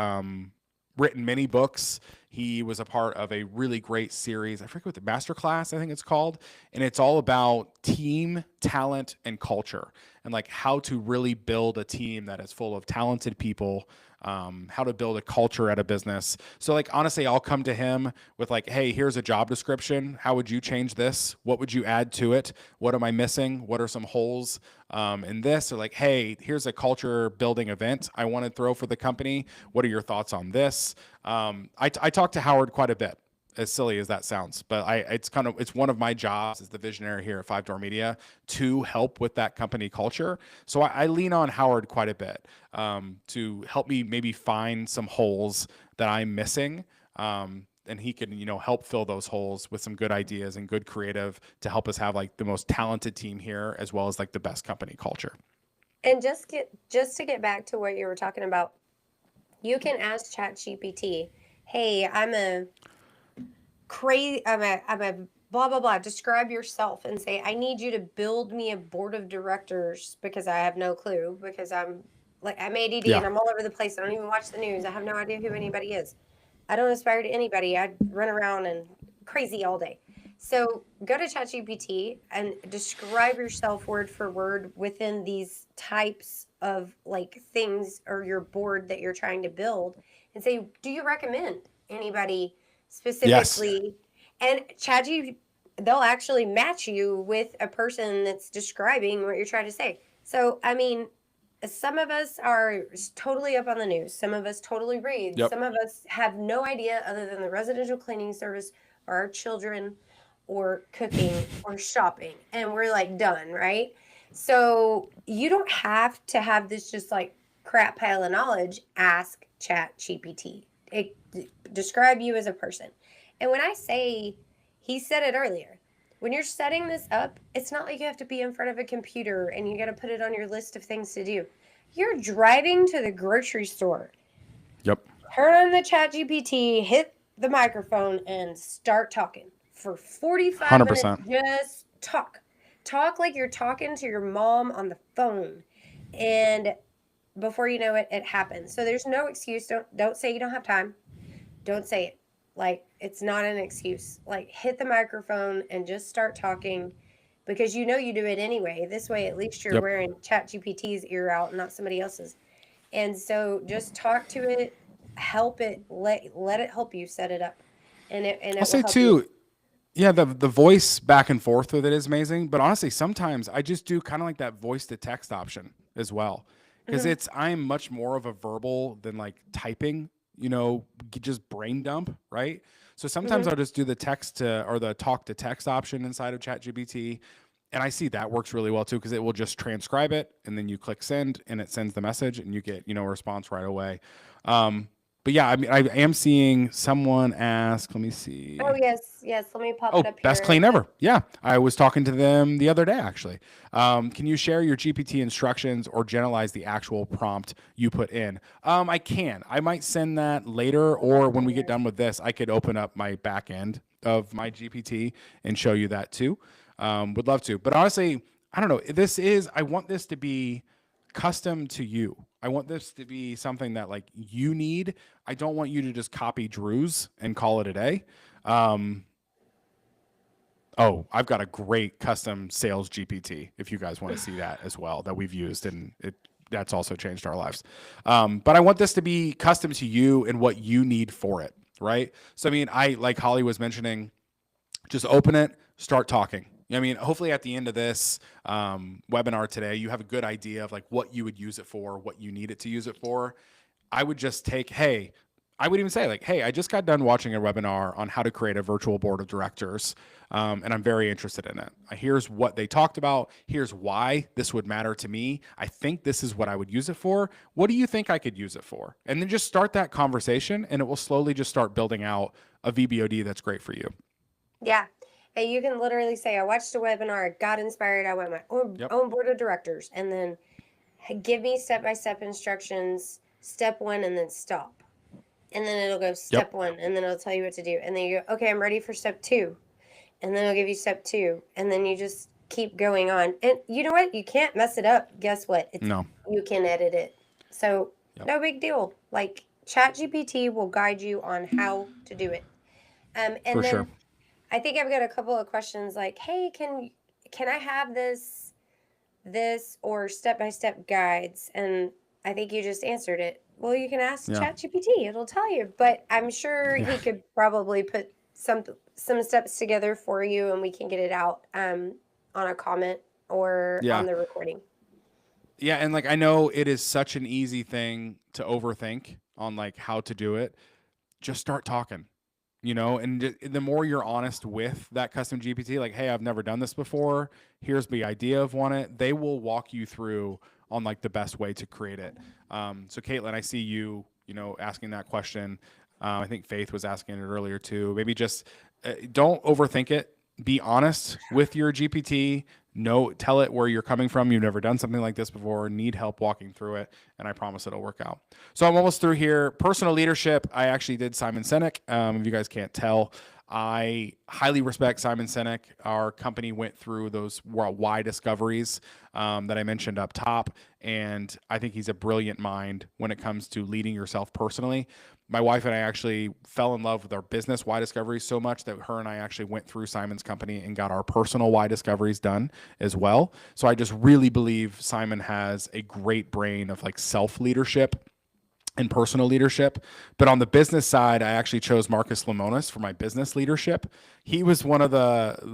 written many books. He was a part of a really great series. I forget what the Masterclass, I think it's called. And it's all about team, talent, and culture, and like how to really build a team that is full of talented people how to build a culture at a business. So like, honestly, I'll come to him with like, hey, here's a job description. How would you change this? What would you add to it? What am I missing? What are some holes in this? Or like, hey, here's a culture building event I want to throw for the company. What are your thoughts on this? I talk to Howard quite a bit, as silly as that sounds, but it's one of my jobs as the visionary here at Five Door Media to help with that company culture. So I lean on Howard quite a bit to help me maybe find some holes that I'm missing. And he can, help fill those holes with some good ideas and good creative to help us have like the most talented team here, as well as like the best company culture. And just to get back to what you were talking about, you can ask ChatGPT, "Hey, I'm a blah blah blah. Describe yourself," and say, "I need you to build me a board of directors because I have no clue because I'm ADD Yeah. and I'm all over the place. I don't even watch the news. I have no idea who anybody is. I don't aspire to anybody. I run around and crazy all day." So go to ChatGPT and describe yourself word for word within these types of like things or your board that you're trying to build, and say, "Do you recommend anybody Yes. specifically?" And ChatGPT, they'll actually match you with a person that's describing what you're trying to say. So I mean, some of us are totally up on the news. Some of us totally read. Yep. Some of us have no idea other than the residential cleaning service or our children or cooking or shopping. And we're like done, right? So you don't have to have this just like crap pile of knowledge. Ask Chat GPT. Describe you as a person. And when I say, he said it earlier, when you're setting this up, it's not like you have to be in front of a computer and you got to put it on your list of things to do. You're driving to the grocery store. Yep. Turn on the Chat GPT, hit the microphone, and start talking for 45 minutes. 100%. Just talk. Talk like you're talking to your mom on the phone. And before you know it, it happens. So there's no excuse. Don't say you don't have time. Don't say it. Like, it's not an excuse. Like, hit the microphone and just start talking because you do it anyway. This way, at least you're Yep. wearing ChatGPT's ear out, not somebody else's. And so just talk to it, help it, let it help you set it up. And I'll it will say help you. too, yeah, the voice back and forth with it is amazing. But honestly, sometimes I just do kind of like that voice to text option as well. Because Mhm. I'm much more of a verbal than like typing, just brain dump, right? So sometimes Mhm. I'll just do the text to or the talk to text option inside of ChatGPT. And I see that works really well too, because it will just transcribe it and then you click send and it sends the message and you get, a response right away. But yeah, I mean, I am seeing someone ask, let me Oh, see. yes. Yes. Let me pop it Oh, up best here. clean ever. Yeah. I was talking to them the other day, actually. Can you share your GPT instructions or generalize the actual prompt you put in? I can. I might send that later, or when we get done with this, I could open up my back end of my GPT and show you that too. Would love to. But honestly, I don't know. I want this to be custom to you. I want this to be something that like you need. I don't want you to just copy Drew's and call it a day. Um, Oh, I've got a great custom sales GPT if you guys want to see that as well that we've used, and that's also changed our lives. But I want this to be custom to you and what you need for it, right? So I mean, I like Holly was mentioning, just open it, start talking. I mean, hopefully at the end of this webinar today, you have a good idea of like what you would use it for, what you need it to use it for. I would just I would even say like, hey, I just got done watching a webinar on how to create a virtual board of directors, and I'm very interested in it. Here's what they talked about. Here's why this would matter to me. I think this is what I would use it for. What do you think I could use it for? And then just start that conversation, and it will slowly just start building out a VBOD that's great for you. Yeah. And you can literally say, I watched a webinar, I got inspired, I went my Yep. own board of directors, and then give me step by step instructions, step one, and then stop. And then it'll go step Yep. one, and then it'll tell you what to do. And then you go, okay, I'm ready for step two. And then it'll give you step two. And then you just keep going on. And you know what? You can't mess it up. Guess what? No. You can edit it. So Yep. no big deal. Like ChatGPT will guide you on how to do it. And For then sure. I think I've got a couple of questions like, hey, can I have this or step by step guides? And I think you just answered it. Well, you can ask Yeah. ChatGPT; it'll tell you. But I'm sure Yeah. he could probably put some steps together for you, and we can get it out on a comment or Yeah. on the recording. Yeah, and like I know it is such an easy thing to overthink on like how to do it. Just start talking, and the more you're honest with that custom GPT, like, hey, I've never done this before. Here's the idea of it. They will walk you through on like the best way to create it. So Caitlin, I see you, asking that question. I think Faith was asking it earlier too. Maybe just don't overthink it. Be honest with your GPT. No, tell it where you're coming from. You've never done something like this before. Need help walking through it, and I promise it'll work out. So I'm almost through here. Personal leadership. I actually did Simon Sinek. If you guys can't tell, I highly respect Simon Sinek. Our company went through those why discoveries that I mentioned up top, and I think he's a brilliant mind when it comes to leading yourself personally. My wife and I actually fell in love with our business why discoveries so much that her and I actually went through Simon's company and got our personal why discoveries done as well. So I just really believe Simon has a great brain of like self leadership and personal leadership. But on the business side, I actually chose Marcus Lemonis for my business leadership. He was one of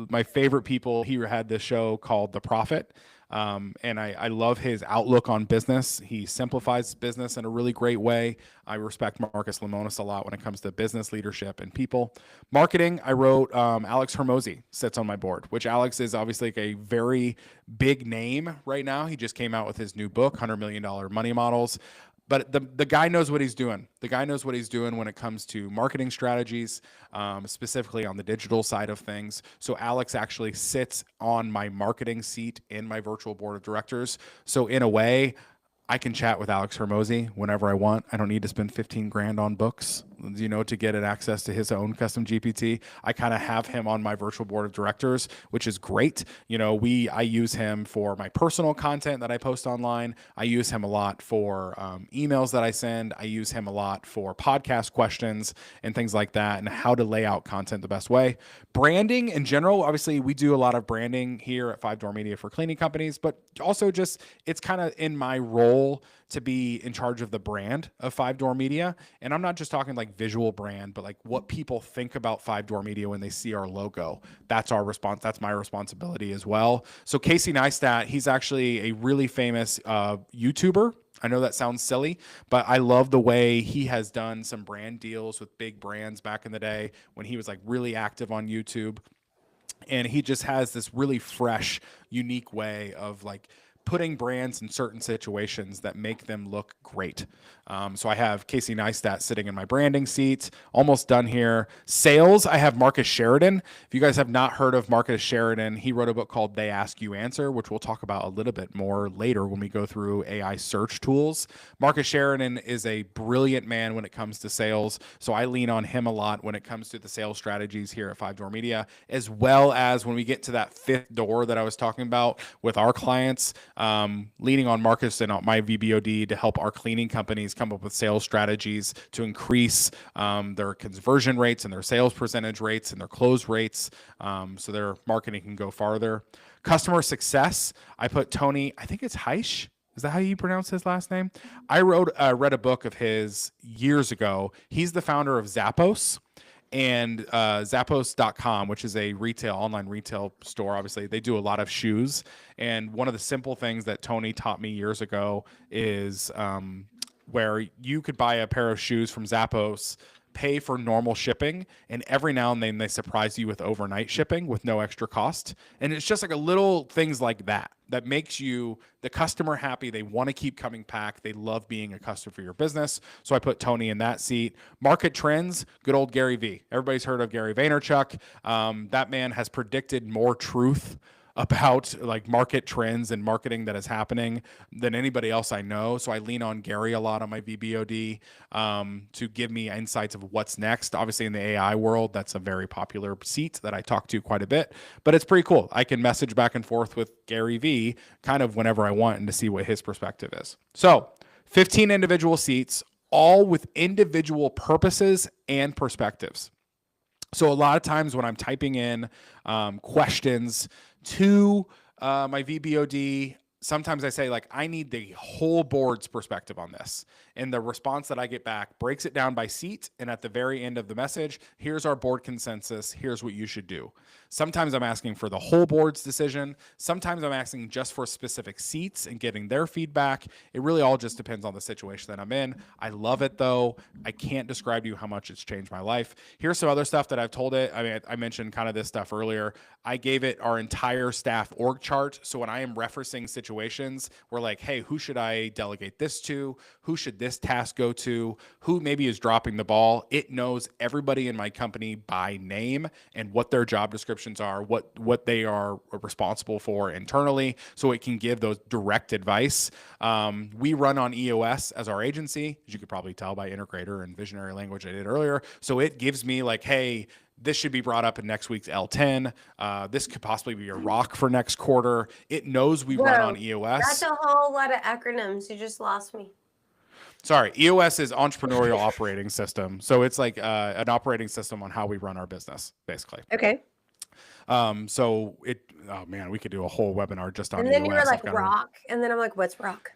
my favorite people. He had this show called The Profit. And I love his outlook on business. He simplifies business in a really great way. I respect Marcus Lemonis a lot when it comes to business leadership and people. Marketing, I wrote Alex Hermosi sits on my board, which Alex is obviously like a very big name right now. He just came out with his new book, $100 Million Money Models. But the guy knows what he's doing. The guy knows what he's doing when it comes to marketing strategies, specifically on the digital side of things. So Alex actually sits on my marketing seat in my virtual board of directors. So in a way, I can chat with Alex Hermosi whenever I want. I don't need to spend 15 grand on books, to get an access to his own custom GPT. I kind of have him on my virtual board of directors, which is great. I use him for my personal content that I post online. I use him a lot for emails that I send. I use him a lot for podcast questions and things like that, and how to lay out content the best way. Branding in general, obviously we do a lot of branding here at 5 Door Media for cleaning companies, but also just it's kind of in my role to be in charge of the brand of 5 Door Media. And I'm not just talking like visual brand, but like what people think about 5 Door Media when they see our logo. That's our response. That's my responsibility as well. So Casey Neistat, he's actually a really famous YouTuber. I know that sounds silly, but I love the way he has done some brand deals with big brands back in the day when he was like really active on YouTube. And he just has this really fresh, unique way of like putting brands in certain situations that make them look great. So I have Casey Neistat sitting in my branding seat, almost done here. Sales, I have Marcus Sheridan. If you guys have not heard of Marcus Sheridan, he wrote a book called They Ask You Answer, which we'll talk about a little bit more later when we go through AI search tools. Marcus Sheridan is a brilliant man when it comes to sales, so I lean on him a lot when it comes to the sales strategies here at 5 Door Media, as well as when we get to that fifth door that I was talking about with our clients, leaning on Marcus and my VBOD to help our cleaning companies come up with sales strategies to increase their conversion rates and their sales percentage rates and their close rates, so their marketing can go farther. Customer success, I put Tony, I think it's Heisch. Is that how you pronounce his last name? I read a book of his years ago. He's the founder of Zappos and Zappos.com, which is a online retail store. Obviously, they do a lot of shoes. And one of the simple things that Tony taught me years ago is where you could buy a pair of shoes from Zappos, pay for normal shipping, and every now and then they surprise you with overnight shipping with no extra cost. And it's just like a little things like that that makes you the customer happy. They want to keep coming back. They love being a customer for your business. So I put Tony in that seat. Market trends, good old Gary V. Everybody's heard of Gary Vaynerchuk. That man has predicted more truth about like market trends and marketing that is happening than anybody else I know. So I lean on Gary a lot on my VBOD to give me insights of what's next. Obviously in the AI world, that's a very popular seat that I talk to quite a bit, but it's pretty cool. I can message back and forth with Gary V kind of whenever I want and to see what his perspective is. So 15 individual seats, all with individual purposes and perspectives. So a lot of times when I'm typing in questions to my VBOD, sometimes I say, like, I need the whole board's perspective on this. And the response that I get back breaks it down by seat. And at the very end of the message, here's our board consensus. Here's what you should do. Sometimes I'm asking for the whole board's decision. Sometimes I'm asking just for specific seats and getting their feedback. It really all just depends on the situation that I'm in. I love it though. I can't describe to you how much it's changed my life. Here's some other stuff that I've told it. I mean, I mentioned kind of this stuff earlier. I gave it our entire staff org chart. So when I am referencing situations, we're like, hey, who should I delegate this to? Who should this task go to? Who maybe is dropping the ball? It knows everybody in my company by name and what their job descriptions are, what they are responsible for internally, so it can give those direct advice. We run on EOS as our agency, as you could probably tell by integrator and visionary language I did earlier. So it gives me like, hey, this should be brought up in next week's L10. This could possibly be a rock for next quarter. It knows we run on EOS. That's a whole lot of acronyms. You just lost me. Sorry, EOS is entrepreneurial operating system. So it's like an operating system on how we run our business, basically. Okay. So oh man, we could do a whole webinar just on EOS. And then you were like rock. And then I'm like, what's rock?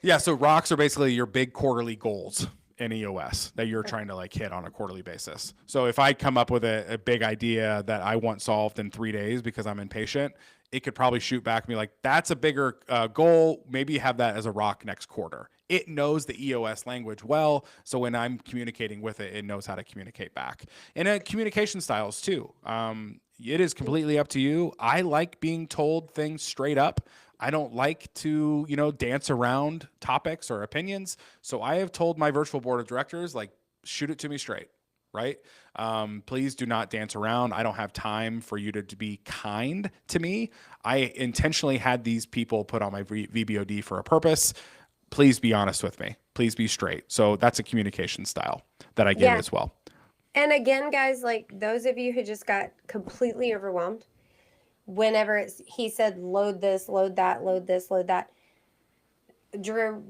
Yeah. So rocks are basically your big quarterly goals in EOS that you're trying to like hit on a quarterly basis. So if I come up with a big idea that I want solved in 3 days because I'm impatient, it could probably shoot back and be like, that's a bigger goal. Maybe have that as a rock next quarter. It knows the EOS language well. So when I'm communicating with it, it knows how to communicate back. And communication styles too. It is completely up to you. I like being told things straight up. I don't like to, dance around topics or opinions. So I have told my virtual board of directors, like, shoot it to me straight, right? Please do not dance around. I don't have time for you to be kind to me. I intentionally had these people put on my VBOD for a purpose. Please be honest with me. Please be straight. So that's a communication style that I give as well. And again, guys, like those of you who just got completely overwhelmed, whenever he said, load this, load that, load this, load that, Drew,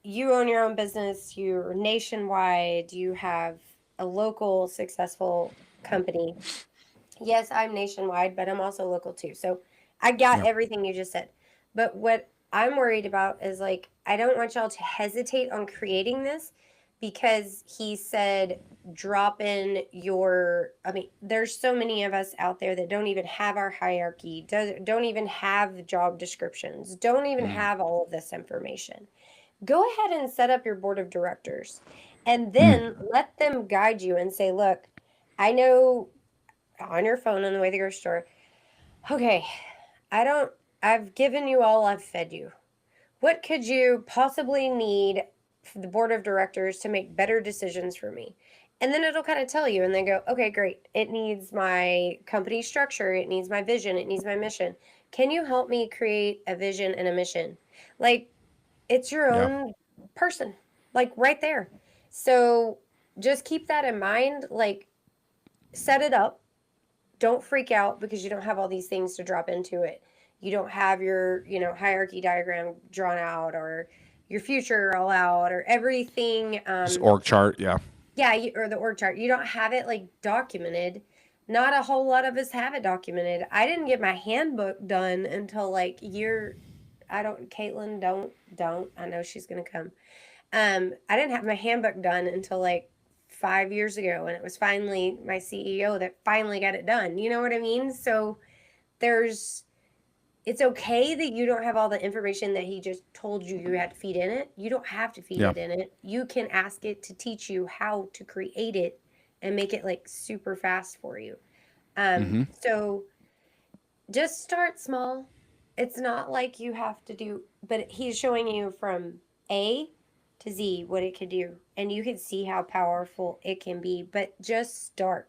you own your own business, you're nationwide, you have a local successful company. Yes, I'm nationwide, but I'm also local too. So I got everything you just said. But what I'm worried about is like, I don't want y'all to hesitate on creating this, because he said, drop in there's so many of us out there that don't even have our hierarchy, don't even have job descriptions, don't even have all of this information. Go ahead and set up your board of directors and then let them guide you and say, look, I know on your phone on the way to the grocery store, okay, I've given you all I've fed you. What could you possibly need for the board of directors to make better decisions for me? And then it'll kind of tell you, and then go, okay, great. It needs my company structure. It needs my vision. It needs my mission. Can you help me create a vision and a mission? Like, it's your own person, like right there. So just keep that in mind. Like, set it up. Don't freak out because you don't have all these things to drop into it. You don't have your, hierarchy diagram drawn out, or your future all out, or everything. Just org chart, yeah. Yeah, or the org chart. You don't have it like documented. Not a whole lot of us have it documented. I didn't get my handbook done until like Caitlin, don't. I know she's gonna come. I didn't have my handbook done until like 5 years ago, and it was finally my CEO that finally got it done. You know what I mean? So it's okay that you don't have all the information that he just told you had to feed in it. You don't have to feed it in it. You can ask it to teach you how to create it and make it like super fast for you. So just start small. It's not like you have to do, but he's showing you from A to Z what it could do. And you can see how powerful it can be, but just start.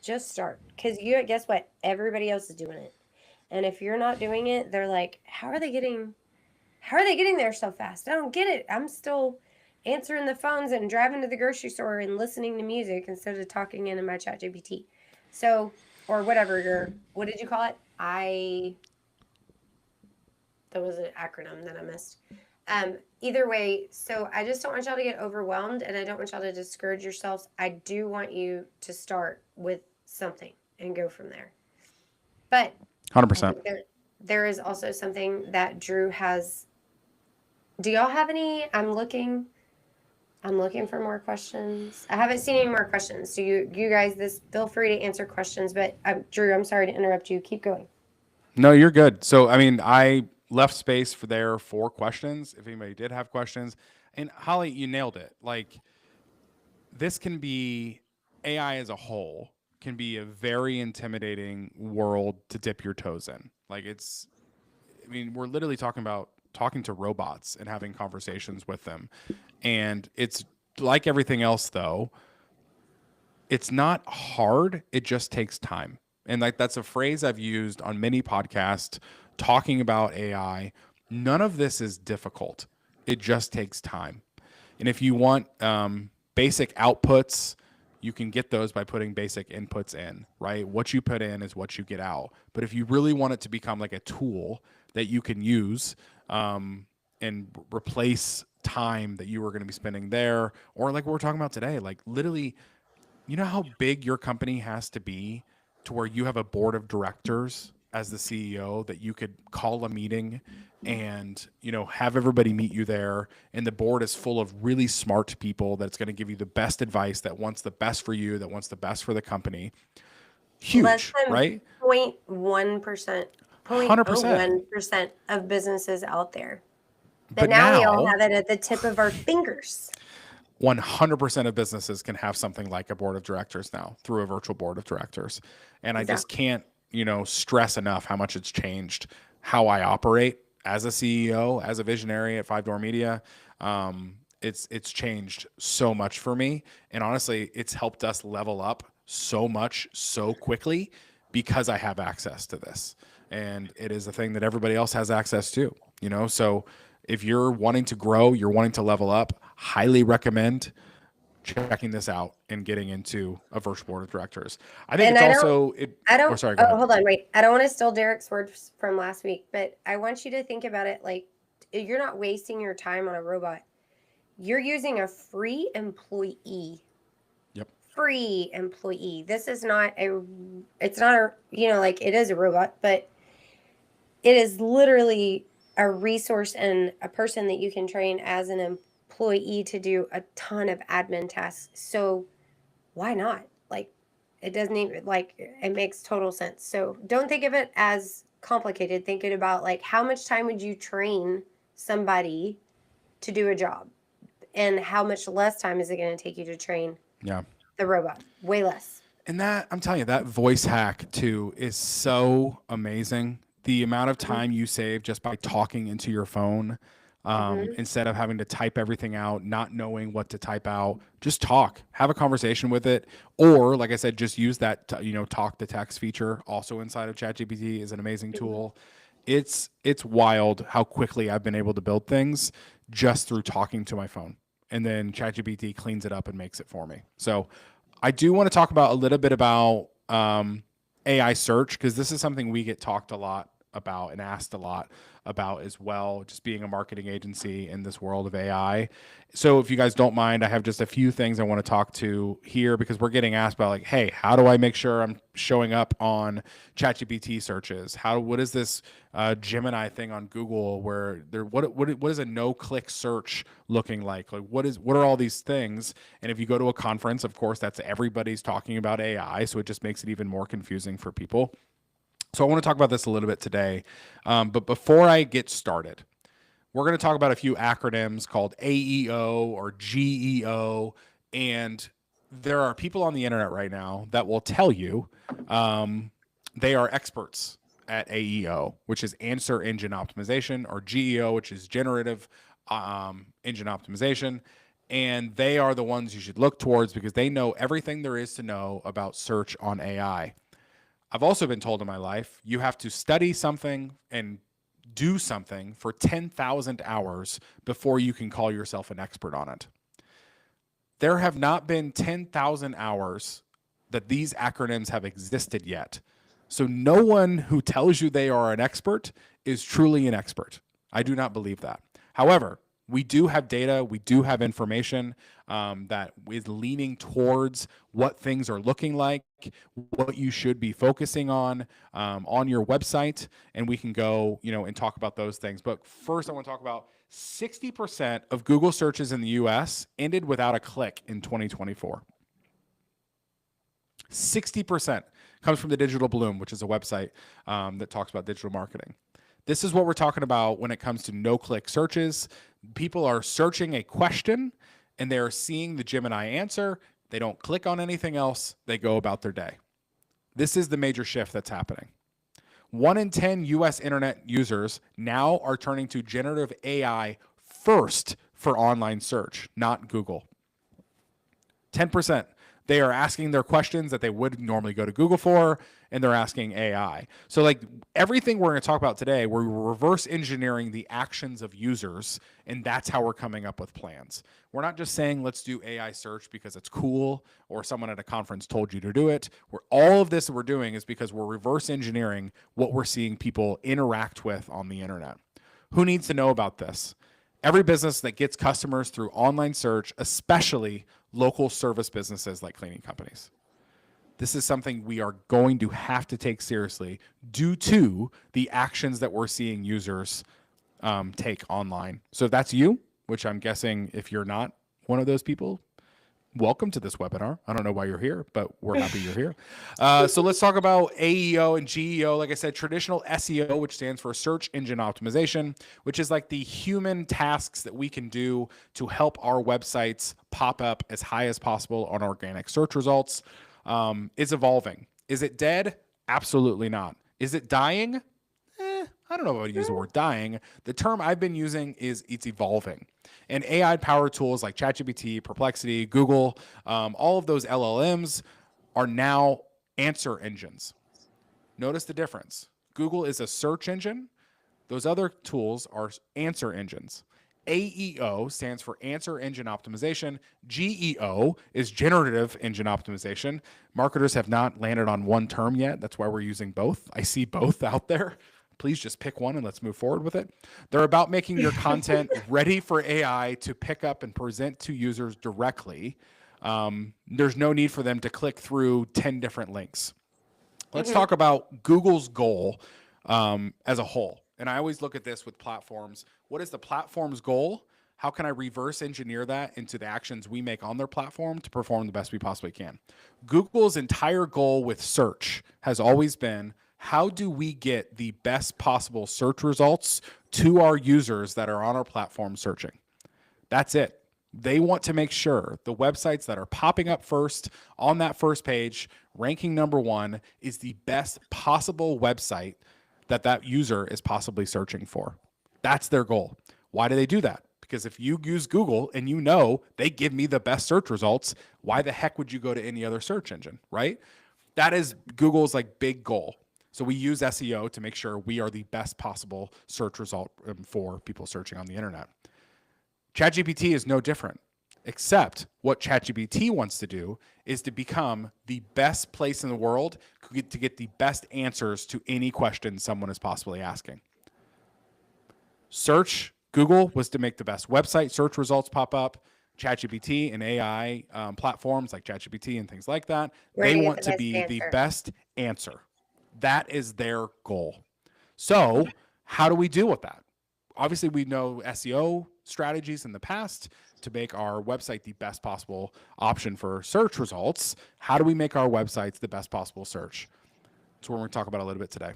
Just start. Because guess what? Everybody else is doing it. And if you're not doing it, they're like, how are they getting there so fast? I don't get it. I'm still answering the phones and driving to the grocery store and listening to music instead of talking into my ChatGPT. So, or whatever what did you call it? That was an acronym that I missed. Either way, so I just don't want y'all to get overwhelmed, and I don't want y'all to discourage yourselves. I do want you to start with something and go from there. But 100%. there is also something that Drew has. Do y'all have any? I'm looking for more questions. I haven't seen any more questions. So you guys, this feel free to answer questions. But Drew, I'm sorry to interrupt you. Keep going. No, you're good. So, I mean, I left space for questions if anybody did have questions. And Holly, you nailed it. Like, this can be AI as a whole can be a very intimidating world to dip your toes in. Like, I mean, we're literally talking about talking to robots and having conversations with them. And it's like everything else, though, it's not hard, it just takes time. And like that's a phrase I've used on many podcasts talking about AI. None of this is difficult. It just takes time. And if you want basic outputs, you can get those by putting basic inputs in, right? What you put in is what you get out. But if you really want it to become like a tool that you can use and replace time that you were going to be spending there, or like what we're talking about today, like literally, you know how big your company has to be to where you have a board of directors as the CEO that you could call a meeting and, have everybody meet you there, and the board is full of really smart people that's going to give you the best advice, that wants the best for you, that wants the best for the company. Less Huge, than right? 0.1%, 100%. 0.01% of businesses out there. But But now we all now have it at the tip of our fingers. 100% of businesses can have something like a board of directors now through a virtual board of directors. And I just can't, stress enough how much it's changed how I operate as a CEO, as a visionary at Five Door Media. It's changed so much for me. And honestly, it's helped us level up so much so quickly because I have access to this. And it is a thing that everybody else has access to, So if you're wanting to grow, you're wanting to level up, highly recommend checking this out and getting into a virtual board of directors. I think And it's also I don't. sorry, go ahead. Hold on, wait. I don't want to steal Derek's words from last week, but I want you to think about it like you're not wasting your time on a robot. You're using a free employee. Yep. Free employee. This is not a. It's not a. Like it is a robot, but it is literally a resource and a person that you can train as an employee to do a ton of admin tasks. So why not? Like it doesn't even like it makes total sense. So don't think of it as complicated. Think it about like how much time would you train somebody to do a job? And how much less time is it going to take you to train the robot? Way less. And that, I'm telling you, that voice hack too is so amazing. The amount of time you save just by talking into your phone, instead of having to type everything out, not knowing what to type out, just talk, have a conversation with it. Or like I said, just use that, talk to text feature also inside of ChatGPT is an amazing tool. It's wild how quickly I've been able to build things just through talking to my phone. And then ChatGPT cleans it up and makes it for me. So I do want to talk about a little bit about AI search, because this is something we get talked a lot about and asked a lot about as well, just being a marketing agency in this world of AI. So if you guys don't mind, I have just a few things I want to talk to here, because we're getting asked about like, hey, how do I make sure I'm showing up on ChatGPT searches? What is this Gemini thing on Google where what is a no-click search looking like? Like what are all these things? And if you go to a conference, of course, that's everybody's talking about AI, so it just makes it even more confusing for people. So I want to talk about this a little bit today. But before I get started, we're going to talk about a few acronyms called AEO or GEO. And there are people on the internet right now that will tell you they are experts at AEO, which is answer engine optimization, or GEO, which is generative engine optimization. And they are the ones you should look towards because they know everything there is to know about search on AI. I've also been told in my life, you have to study something and do something for 10,000 hours before you can call yourself an expert on it. There have not been 10,000 hours that these acronyms have existed yet. So no one who tells you they are an expert is truly an expert. I do not believe that. However, We do have data, we do have information that is leaning towards what things are looking like, what you should be focusing on your website, and we can go, and talk about those things. But first, I want to talk about 60% of Google searches in the US ended without a click in 2024. 60% comes from the Digital Bloom, which is a website that talks about digital marketing. This is what we're talking about when it comes to no-click searches. People are searching a question and they're seeing the Gemini answer. They don't click on anything else. They go about their day. This is the major shift that's happening. 1 in 10 US internet users now are turning to generative AI first for online search, not Google. 10%. They are asking their questions that they would normally go to Google for, and they're asking AI. So like everything we're going to talk about today, we're reverse engineering the actions of users, and that's how we're coming up with plans. We're not just saying let's do AI search because it's cool or someone at a conference told you to do it. All of this we're doing is because we're reverse engineering what we're seeing people interact with on the internet. Who needs to know about this? Every business that gets customers through online search, especially local service businesses like cleaning companies. This is something we are going to have to take seriously due to the actions that we're seeing users take online. So if that's you, which I'm guessing if you're not one of those people, welcome to this webinar. I don't know why you're here, but we're happy you're here. So let's talk about AEO and GEO. Like I said, traditional SEO, which stands for search engine optimization, which is like the human tasks that we can do to help our websites pop up as high as possible on organic search results, is evolving. Is it dead? Absolutely not. Is it dying? I don't know if I would use the word dying. The term I've been using is it's evolving. And AI-powered tools like ChatGPT, Perplexity, Google, all of those LLMs are now answer engines. Notice the difference. Google is a search engine. Those other tools are answer engines. AEO stands for Answer Engine Optimization. GEO is Generative Engine Optimization. Marketers have not landed on one term yet. That's why we're using both. I see both out there. Please just pick one and let's move forward with it. They're about making your content ready for AI to pick up and present to users directly. There's no need for them to click through 10 different links. Let's talk about Google's goal as a whole. And I always look at this with platforms. What is the platform's goal? How can I reverse engineer that into the actions we make on their platform to perform the best we possibly can? Google's entire goal with search has always been, how do we get the best possible search results to our users that are on our platform searching? That's it. They want to make sure the websites that are popping up first on that first page, ranking number 1, is the best possible website that user is possibly searching for. That's their goal. Why do they do that? Because if you use Google and you know they give me the best search results, why the heck would you go to any other search engine, right? That is Google's like big goal. So we use SEO to make sure we are the best possible search result for people searching on the internet. ChatGPT is no different, except what ChatGPT wants to do is to become the best place in the world to get the best answers to any question someone is possibly asking. Search, Google was to make the best website search results pop up. ChatGPT and AI platforms like ChatGPT and things like that, they want to be the best answer. That is their goal. So how do we deal with that? Obviously, we know SEO strategies in the past to make our website the best possible option for search results. How do we make our websites the best possible search? That's what we're going to talk about a little bit today.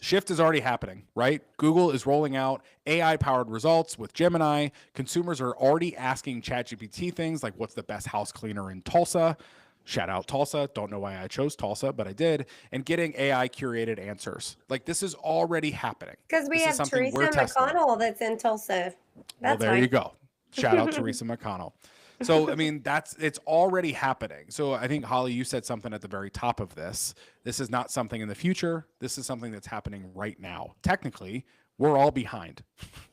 Shift is already happening, right? Google is rolling out AI-powered results with Gemini. Consumers are already asking ChatGPT things like, what's the best house cleaner in Tulsa? Shout out Tulsa. Don't know why I chose Tulsa, but I did. And getting AI curated answers. Like, this is already happening. Because we have Teresa McConnell that's in Tulsa. Well, there you go. Shout out Teresa McConnell. So, I mean, it's already happening. So I think, Holly, you said something at the very top of this. This is not something in the future. This is something that's happening right now. Technically, we're all behind,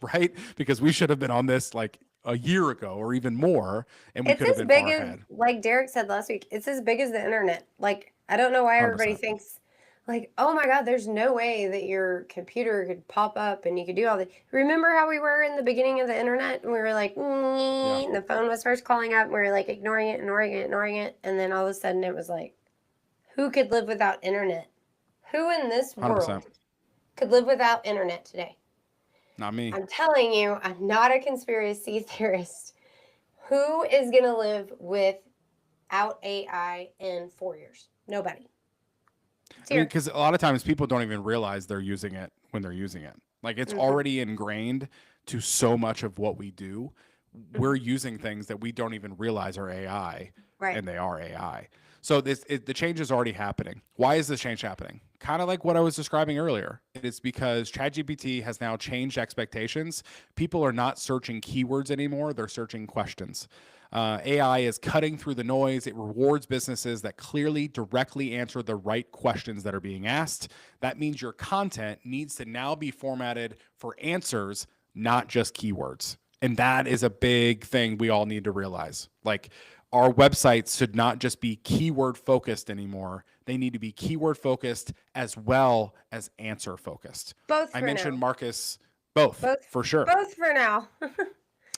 right? Because we should have been on this like a year ago or even more, and we could have been far ahead. Like Derek said last week, it's as big as the internet. Like, I don't know why everybody 100%. thinks Like, oh my God, there's no way that your computer could pop up and you could do all that. Remember how we were in the beginning of the internet and we were like, Yeah, and the phone was first calling up and we were like ignoring it, ignoring it, ignoring it. And then all of a sudden it was like, who could live without internet? Who in this 100%. world could live without internet today? Not me. I'm telling you, I'm not a conspiracy theorist. Who is going to live without AI in 4 years? Nobody. I mean, because a lot of times people don't even realize they're using it when they're using it. Like it's already ingrained to so much of what we do. We're using things that we don't even realize are AI, Right. and they are AI. So the change is already happening. Why is this change happening? Kind of like what I was describing earlier. It's because ChatGPT has now changed expectations. People are not searching keywords anymore; they're searching questions. AI is cutting through the noise. It rewards businesses that clearly, directly answer the right questions that are being asked. That means your content needs to now be formatted for answers, not just keywords. And that is a big thing we all need to realize. Like, our websites should not just be keyword focused anymore. They need to be keyword focused as well as answer focused. Both I for mentioned now. Marcus, both Both for sure. both for now.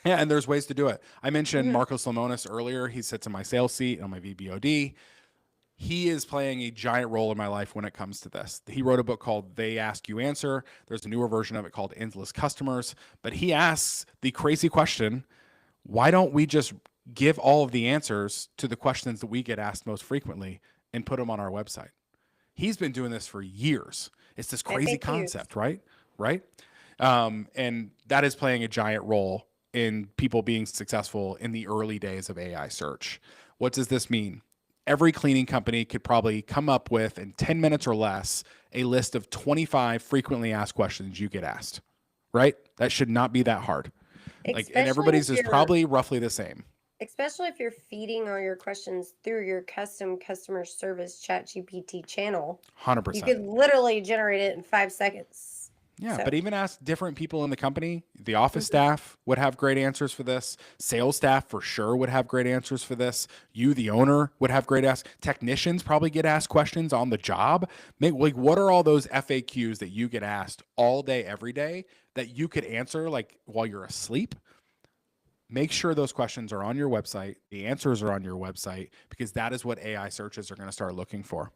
Yeah, and there's ways to do it. I mentioned Marcos Lemonis earlier. He sits in my sales seat on my VBOD. He is playing a giant role in my life when it comes to this. He wrote a book called They Ask You Answer. There's a newer version of it called Endless Customers. But he asks the crazy question, why don't we just give all of the answers to the questions that we get asked most frequently and put them on our website? He's been doing this for years. It's this crazy FAQs. concept, right? Right? And that is playing a giant role in people being successful in the early days of AI search. What does this mean? Every cleaning company could probably come up with, in 10 minutes or less, a list of 25 frequently asked questions you get asked, right? That should not be that hard. Like, and Especially everybody's if is you're probably roughly the same. especially if you're feeding all your questions through your custom customer service ChatGPT channel. You 100%. could literally generate it in 5 seconds. Yeah, So but even ask different people in the company. The office staff would have great answers for this. Sales staff for sure would have great answers for this. You, the owner, would have great asks. Technicians probably get asked questions on the job. Like, what are all those FAQs that you get asked all day, every day that you could answer like while you're asleep? Make sure those questions are on your website. The answers are on your website, because that is what AI searches are going to start looking for.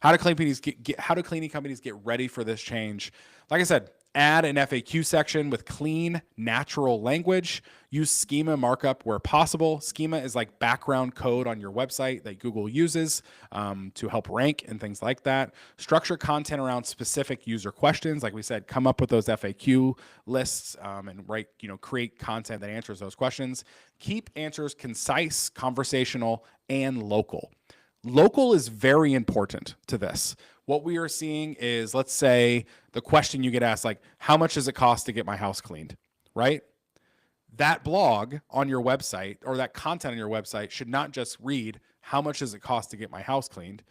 How do cleaning companies get ready for this change? Like I said, add an FAQ section with clean, natural language. Use schema markup where possible. Schema is like background code on your website that Google uses to help rank and things like that. Structure content around specific user questions. Like we said, come up with those FAQ lists and create content that answers those questions. Keep answers concise, conversational, and local. Local is very important to this. What we are seeing is, let's say the question you get asked, like, how much does it cost to get my house cleaned? Right? That blog on your website or that content on your website should not just read, how much does it cost to get my house cleaned?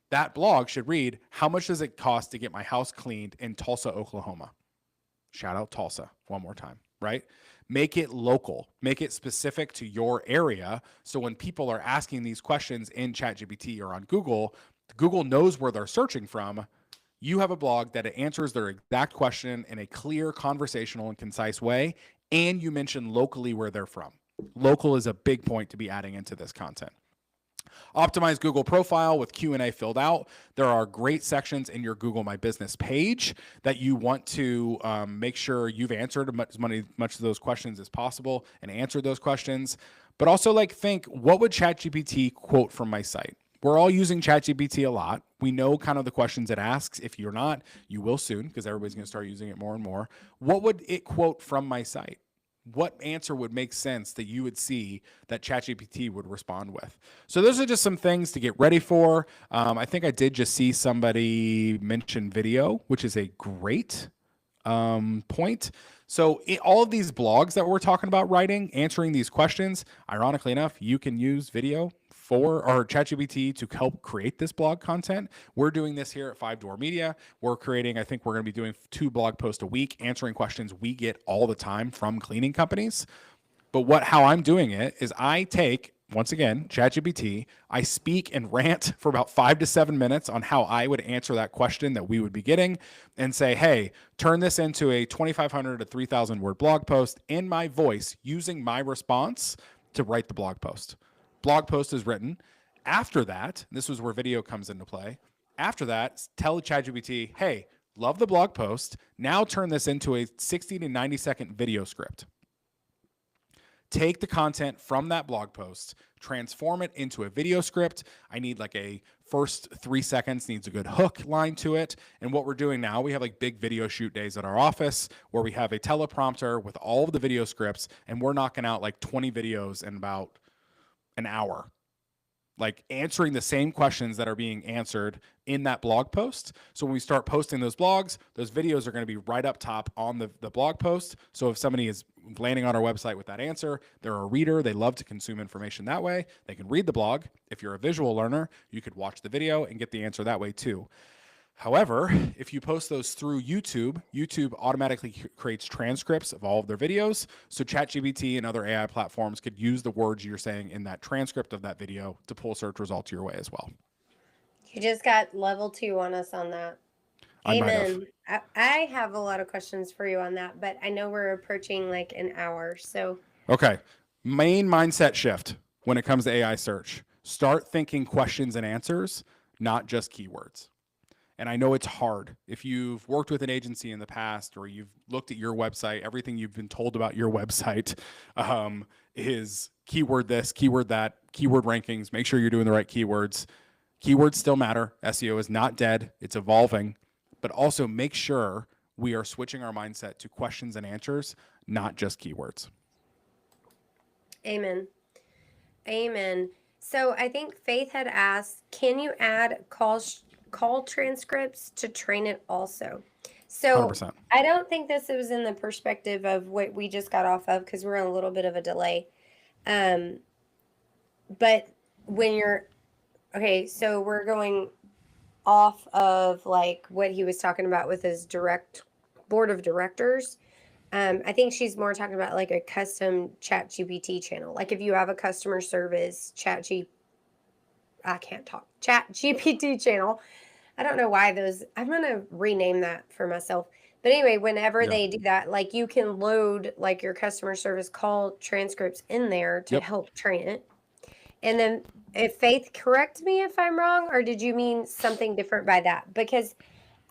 That blog should read, how much does it cost to get my house cleaned in Tulsa, Oklahoma? Shout out Tulsa one more time, right? Make it local, make it specific to your area. So when people are asking these questions in ChatGPT or on Google, Google knows where they're searching from. You have a blog that answers their exact question in a clear, conversational, and concise way. And you mention locally where they're from. Local is a big point to be adding into this content. Optimize Google profile with Q&A filled out. There are great sections in your Google My Business page that you want to make sure you've answered as much of those questions as possible and answered those questions. But also, think, what would ChatGPT quote from my site? We're all using ChatGPT a lot. We know kind of the questions it asks. If you're not, you will soon, because everybody's going to start using it more and more. What would it quote from my site? What answer would make sense that you would see that ChatGPT would respond with? So those are just some things to get ready for. I think I did just see somebody mention video, which is a great point. So all of these blogs that we're talking about writing, answering these questions, ironically enough, you can use video or ChatGPT to help create this blog content. We're doing this here at 5 Door Media. We're creating, I think we're going to be doing 2 blog posts a week, answering questions we get all the time from cleaning companies. But how I'm doing it is I take once again, ChatGPT. I speak and rant for about 5 to 7 minutes on how I would answer that question that we would be getting and say, hey, turn this into a 2,500 to 3,000 word blog post in my voice using my response to write the blog post. Blog post is written. After that, this was where video comes into play. After that, tell ChatGPT, hey, love the blog post. Now turn this into a 60 to 90-second video script. Take the content from that blog post, transform it into a video script. I need like a first 3 seconds, needs a good hook line to it. And what we're doing now, we have like big video shoot days at our office where we have a teleprompter with all of the video scripts, and we're knocking out like 20 videos in about an hour, like answering the same questions that are being answered in that blog post. So when we start posting those blogs, those videos are going to be right up top on the blog post. So if somebody is landing on our website with that answer, they're a reader, they love to consume information that way, they can read the blog. If you're a visual learner, you could watch the video and get the answer that way too. However, if you post those through YouTube, YouTube automatically creates transcripts of all of their videos. So ChatGPT and other AI platforms could use the words you're saying in that transcript of that video to pull search results your way as well. You just got level 2 on us on that. Amen. I have a lot of questions for you on that, but I know we're approaching like an hour. So, okay. Main mindset shift when it comes to AI search. Start thinking questions and answers, not just keywords. And I know it's hard. If you've worked with an agency in the past or you've looked at your website, everything you've been told about your website is keyword this, keyword that, keyword rankings. Make sure you're doing the right keywords. Keywords still matter. SEO is not dead. It's evolving. But also make sure we are switching our mindset to questions and answers, not just keywords. Amen. Amen. So I think Faith had asked, can you add call transcripts to train it also? So 100%. I don't think this was in the perspective of what we just got off of because we're in a little bit of a delay. But when you're, okay, so we're going off of like what he was talking about with his direct board of directors. I think she's more talking about like a custom ChatGPT channel. Like if you have a customer service ChatGPT channel. I don't know why I'm going to rename that for myself. But anyway, whenever they do that, like you can load like your customer service call transcripts in there to help train it. And then if Faith, correct me if I'm wrong, or did you mean something different by that? Because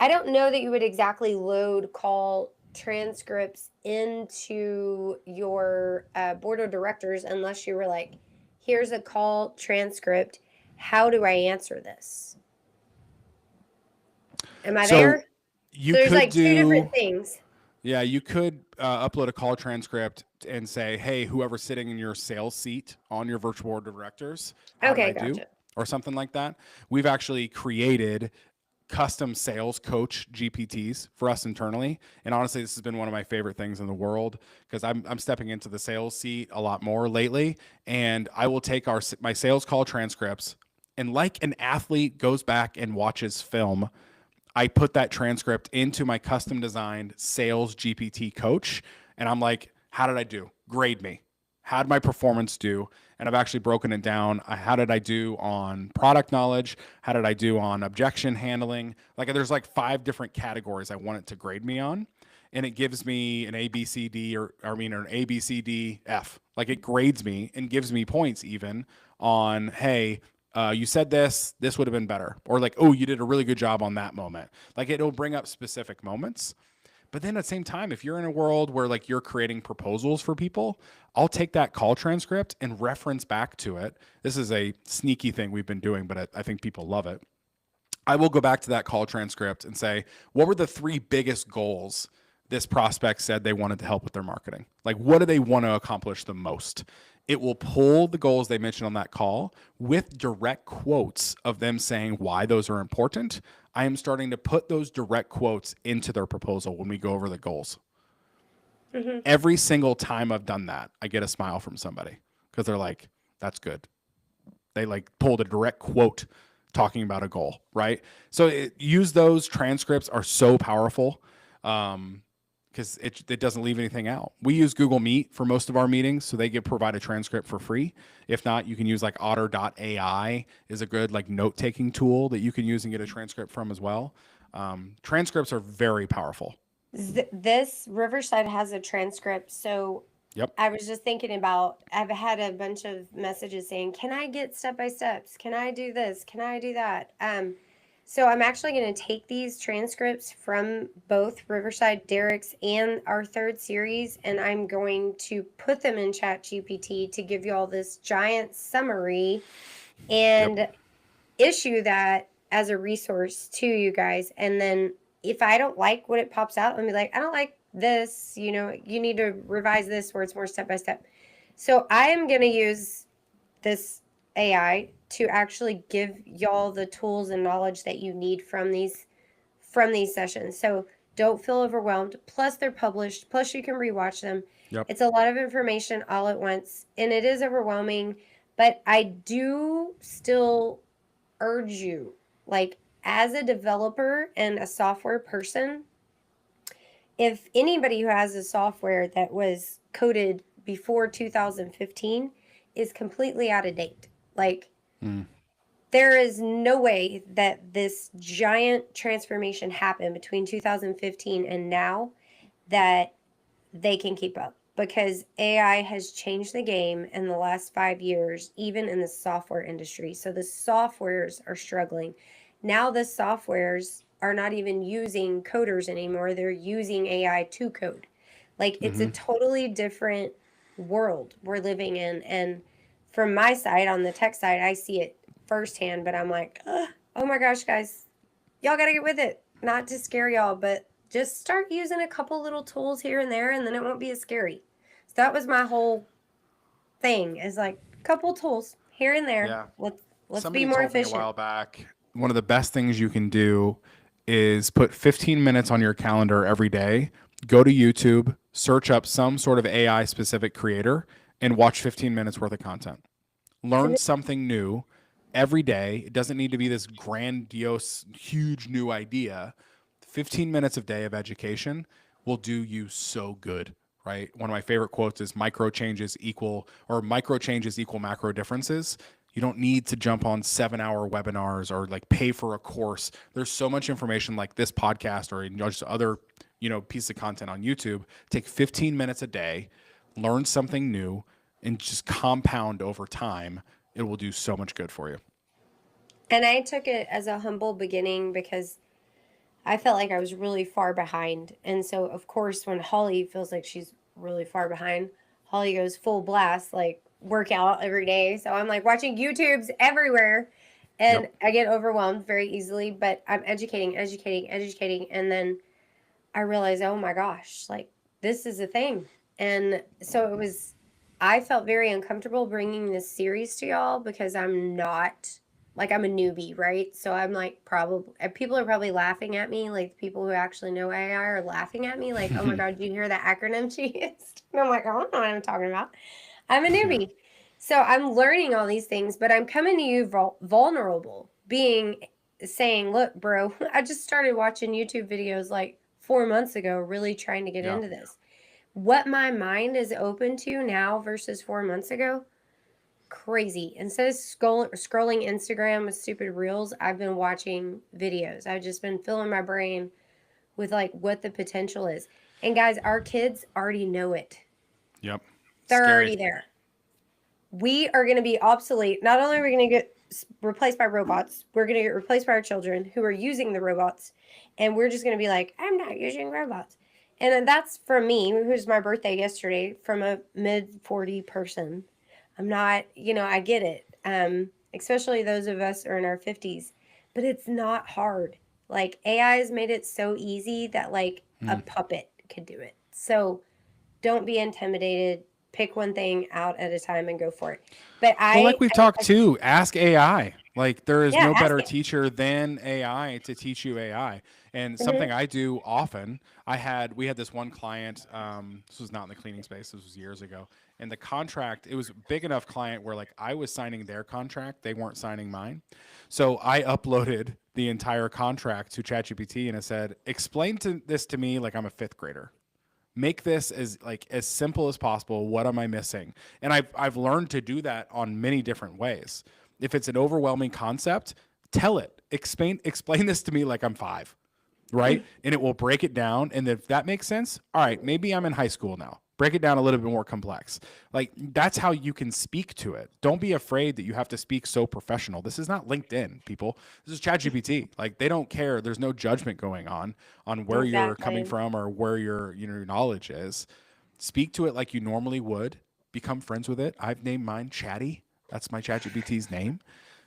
I don't know that you would exactly load call transcripts into your board of directors unless you were like, here's a call transcript. How do I answer this? Am I there? So there's like two different things. Yeah, you could upload a call transcript and say, hey, whoever's sitting in your sales seat on your virtual board of directors, how did I do? Or something like that. We've actually created custom sales coach GPTs for us internally. And honestly, this has been one of my favorite things in the world because I'm stepping into the sales seat a lot more lately. And I will take my sales call transcripts, and like an athlete goes back and watches film, I put that transcript into my custom designed sales GPT coach. And I'm like, how did I do? Grade me. How did my performance do? And I've actually broken it down. How did I do on product knowledge? How did I do on objection handling? Like there's like 5 different categories I want it to grade me on. And it gives me an ABCD or an ABCDF. Like it grades me and gives me points even on, hey, you said this would have been better. Or like, oh, you did a really good job on that moment. Like it'll bring up specific moments. But then at the same time, if you're in a world where like you're creating proposals for people, I'll take that call transcript and reference back to it. This is a sneaky thing we've been doing, but I think people love it. I will go back to that call transcript and say, what were the 3 biggest goals this prospect said they wanted to help with their marketing? Like, what do they want to accomplish the most? It will pull the goals they mentioned on that call with direct quotes of them saying why those are important. I am starting to put those direct quotes into their proposal when we go over the goals. Mm-hmm. Every single time I've done that, I get a smile from somebody because they're like, that's good. They like pulled a direct quote talking about a goal, right? So use those transcripts are so powerful. because it doesn't leave anything out. We use Google Meet for most of our meetings, so they provide a transcript for free. If not, you can use like Otter.ai is a good like note taking tool that you can use and get a transcript from as well. Transcripts are very powerful. This Riverside has a transcript, so Yep. I was just thinking about, I've had a bunch of messages saying, "Can I get step by steps? Can I do this? Can I do that?" So I'm actually going to take these transcripts from both Riverside Derek's and our third series, and I'm going to put them in ChatGPT to give you all this giant summary and issue that as a resource to you guys. And then if I don't like what it pops out, I'll be like, I don't like this, you need to revise this where it's more step by step. So I am going to use this AI to actually give y'all the tools and knowledge that you need from these sessions. So don't feel overwhelmed. Plus they're published. Plus you can rewatch them. Yep. It's a lot of information all at once, and it is overwhelming, but I do still urge you, like, as a developer and a software person, if anybody who has a software that was coded before 2015 is completely out of date, like, there is no way that this giant transformation happened between 2015 and now that they can keep up, because AI has changed the game in the last 5 years, even in the software industry. So the softwares are struggling. Now the softwares are not even using coders anymore. They're using AI to code. Like, it's a totally different world we're living in. And from my side, on the tech side, I see it firsthand, but I'm like, oh my gosh, guys, y'all got to get with it. Not to scare y'all, but just start using a couple little tools here and there, and then it won't be as scary. So that was my whole thing, is like a couple tools here and there. Yeah. Let's Somebody be more told me a efficient. while back, one of the best things you can do is put 15 minutes on your calendar every day, go to YouTube, search up some sort of AI specific creator, and watch 15 minutes worth of content. Learn something new every day. It doesn't need to be this grandiose, huge new idea. 15 minutes a day of education will do you so good, right? One of my favorite quotes is micro changes equal macro differences. You don't need to jump on 7-hour webinars or like pay for a course. There's so much information like this podcast or just other, piece of content on YouTube. Take 15 minutes a day, learn something new, and just compound over time. It will do so much good for you. And I took it as a humble beginning because I felt like I was really far behind. And so, of course, when Holly feels like she's really far behind, Holly goes full blast, like workout every day. So I'm like watching YouTubes everywhere, and I get overwhelmed very easily, but I'm educating. And then I realize, oh my gosh, like, this is a thing. And so I felt very uncomfortable bringing this series to y'all because I'm not, like, I'm a newbie, right? So I'm like, probably, people are probably laughing at me. Like, people who actually know AI are laughing at me, like, oh my God, did you hear that acronym she used? And I'm like, I don't know what I'm talking about. I'm a newbie. So I'm learning all these things, but I'm coming to you vulnerable, saying, look, bro, I just started watching YouTube videos like 4 months ago, really trying to get into this. What my mind is open to now versus 4 months ago, crazy. Instead of scrolling Instagram with stupid reels, I've been watching videos. I've just been filling my brain with like what the potential is. And guys, our kids already know it. Yep. They're Scary. already there. We are going to be obsolete. Not only are we going to get replaced by robots, we're going to get replaced by our children who are using the robots. And we're just going to be like, I'm not using robots. And that's from me, who's my birthday yesterday, from a mid 40 person. I'm not, I get it. Especially those of us who are in our 50s. But it's not hard. Like, AI has made it so easy that like a puppet could do it. So don't be intimidated. Pick one thing out at a time and go for it. But Like we've talked too, ask AI. Like, there is no ask better it. teacher than AI to teach you AI. And something I do often, we had this one client, this was not in the cleaning space, this was years ago. And the contract, it was a big enough client where like I was signing their contract, they weren't signing mine. So I uploaded the entire contract to ChatGPT and I said, explain this to me like I'm a fifth grader. Make this as simple as possible. What am I missing? And I've learned to do that on many different ways. If it's an overwhelming concept, tell it. Explain this to me like I'm 5, right? And it will break it down. And if that makes sense, all right, maybe I'm in high school now. Break it down a little bit more complex. Like, that's how you can speak to it. Don't be afraid that you have to speak so professional. This is not LinkedIn, people. This is ChatGPT. Like, they don't care. There's no judgment going on where you're coming Exactly. from or where your knowledge is. Speak to it like you normally would. Become friends with it. I've named mine Chatty. That's my ChatGPT's name.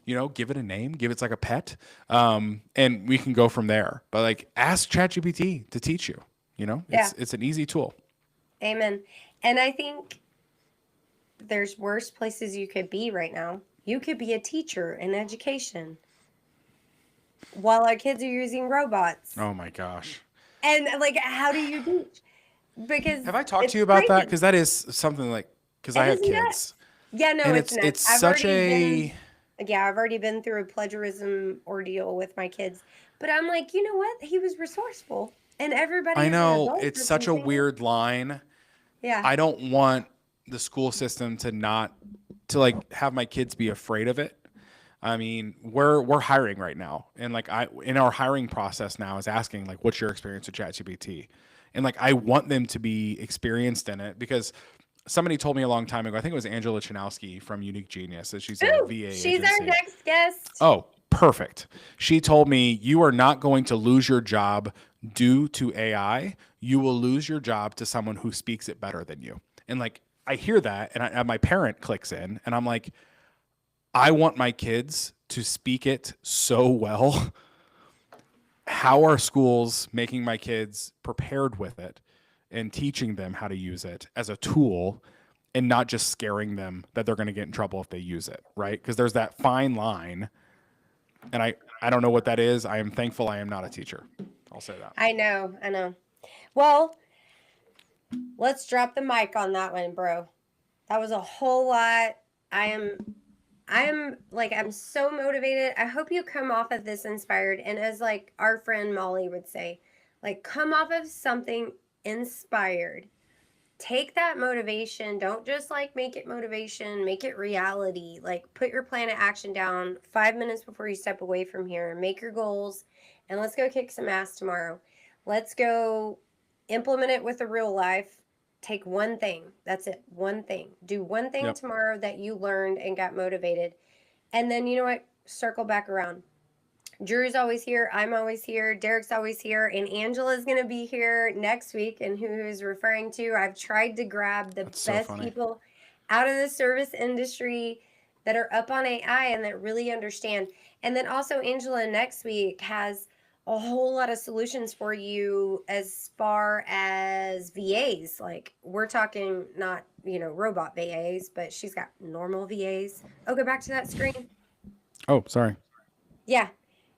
Give it a name, give it like a pet, and we can go from there. But like, ask ChatGPT to teach you. Yeah. It's an easy tool. Amen. And I think there's worse places you could be right now. You could be a teacher in education while our kids are using robots. Oh my gosh. And like, how do you teach? Because Have I talked it's to you about that? crazy. Because that is something like, because I It have is kids. nuts. Yeah, no, And it's nuts. it's such a I've already been through a plagiarism ordeal with my kids. But I'm like, you know what? He was resourceful. And everybody I is an know adult it's that's such a using it. weird line. Yeah. I don't want the school system to like have my kids be afraid of it. I mean, we're hiring right now, and like in our hiring process now is asking like, what's your experience with ChatGPT? And like, I want them to be experienced in it because somebody told me a long time ago, I think it was Angela Chanowski from Unique Genius, that she's a Ooh, VA she's our agency. next guest. Oh, perfect. She told me, you are not going to lose your job due to AI. You will lose your job to someone who speaks it better than you. And like, I hear that, and my parent clicks in, and I'm like, I want my kids to speak it so well. How are schools making my kids prepared with it and teaching them how to use it as a tool and not just scaring them that they're going to get in trouble if they use it, right? Because there's that fine line, and I don't know what that is. I am thankful I am not a teacher. I'll say that. I know. Well, let's drop the mic on that one, bro. That was a whole lot. I'm so motivated. I hope you come off of this inspired. And as like our friend Molly would say, like, come off of something inspired. Take that motivation. Don't just like make it motivation, make it reality. Like, put your plan of action down 5 minutes before you step away from here. Make your goals, and let's go kick some ass tomorrow. Let's go implement it with a real life. Take one thing. That's it. One thing. Do one thing Yep. tomorrow that you learned and got motivated. And then, you know what? Circle back around. Drew's always here. I'm always here. Derek's always here. And Angela's going to be here next week. And who's referring to, I've tried to grab the That's so best funny. people out of the service industry that are up on AI and that really understand. And then also, Angela next week has a whole lot of solutions for you as far as VAs. Like, we're talking not, robot VAs, but she's got normal VAs. Oh, go back to that screen. Oh, sorry. Yeah.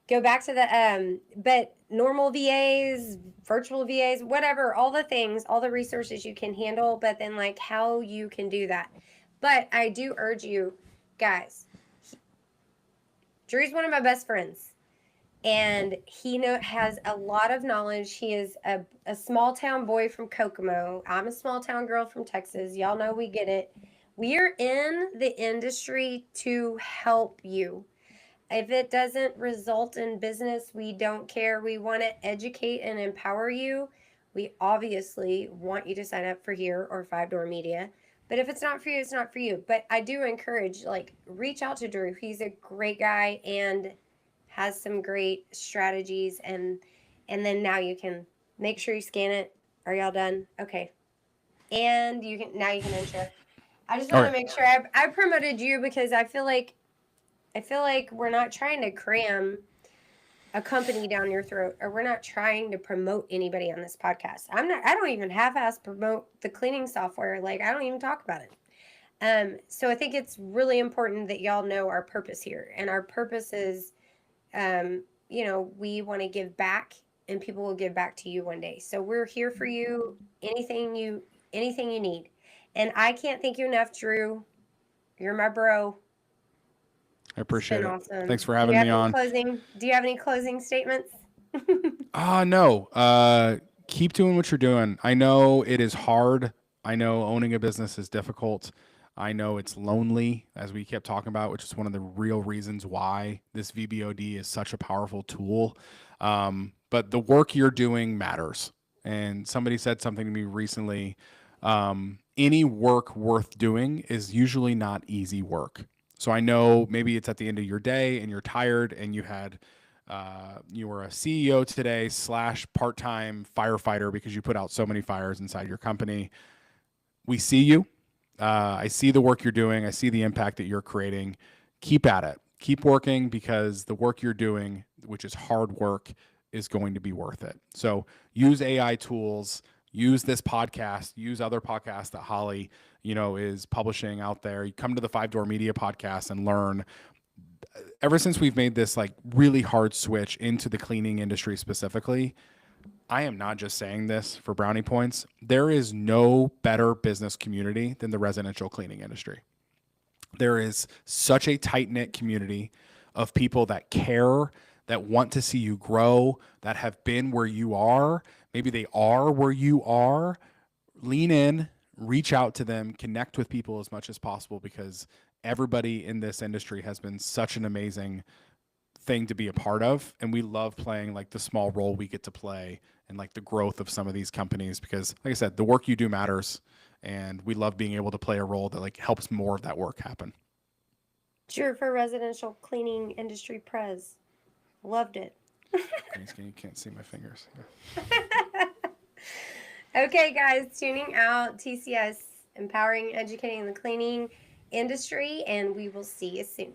Go back to the but normal VAs, virtual VAs, whatever, all the things, all the resources you can handle, but then like how you can do that. But I do urge you guys, Drew's one of my best friends, and he has a lot of knowledge. He is a small town boy from Kokomo. I'm a small town girl from Texas. Y'all know we get it. We're in the industry to help you. If it doesn't result in business, we don't care. We want to educate and empower you. We obviously want you to sign up for here or Five Door Media. But if it's not for you, it's not for you. But I do encourage, like, reach out to Drew. He's a great guy and has some great strategies. And then now you can make sure you scan it. Are y'all done? Okay. And you can intro. I just want to make sure I promoted you because I feel like we're not trying to cram a company down your throat, or we're not trying to promote anybody on this podcast. I don't even half-ass promote the cleaning software. Like, I don't even talk about it. So I think it's really important that y'all know our purpose here. And our purpose is, we want to give back, and people will give back to you one day. So we're here for you, anything you need. And I can't thank you enough, Drew. You're my bro. I appreciate it. Awesome. Thanks for having me on. Do you have any closing statements? No. keep doing what you're doing. I know it is hard. I know owning a business is difficult. I know it's lonely, as we kept talking about, which is one of the real reasons why this VBOD is such a powerful tool. But the work you're doing matters. And somebody said something to me recently. Any work worth doing is usually not easy work. So I know maybe it's at the end of your day and you're tired and you were a CEO today / part-time firefighter because you put out so many fires inside your company. We see you. I see the work you're doing. I see the impact that you're creating. Keep at it. Keep working, because the work you're doing, which is hard work, is going to be worth it. So use AI tools, use this podcast, use other podcasts that Holly, is publishing out there. You come to the 5 Door Media podcast and learn. Ever since we've made this like really hard switch into the cleaning industry specifically, I am not just saying this for brownie points. There is no better business community than the residential cleaning industry. There is such a tight-knit community of people that care, that want to see you grow, that have been where you are. Maybe they are where you are. Lean in, reach out to them, connect with people as much as possible, because everybody in this industry has been such an amazing thing to be a part of. And we love playing like the small role we get to play and like the growth of some of these companies, because like I said, the work you do matters. And we love being able to play a role that like helps more of that work happen. Cheer for residential cleaning industry prez. Loved it. You can't see my fingers. Yeah. Okay, guys, tuning out. TCS, empowering, educating the cleaning industry, and we will see you soon.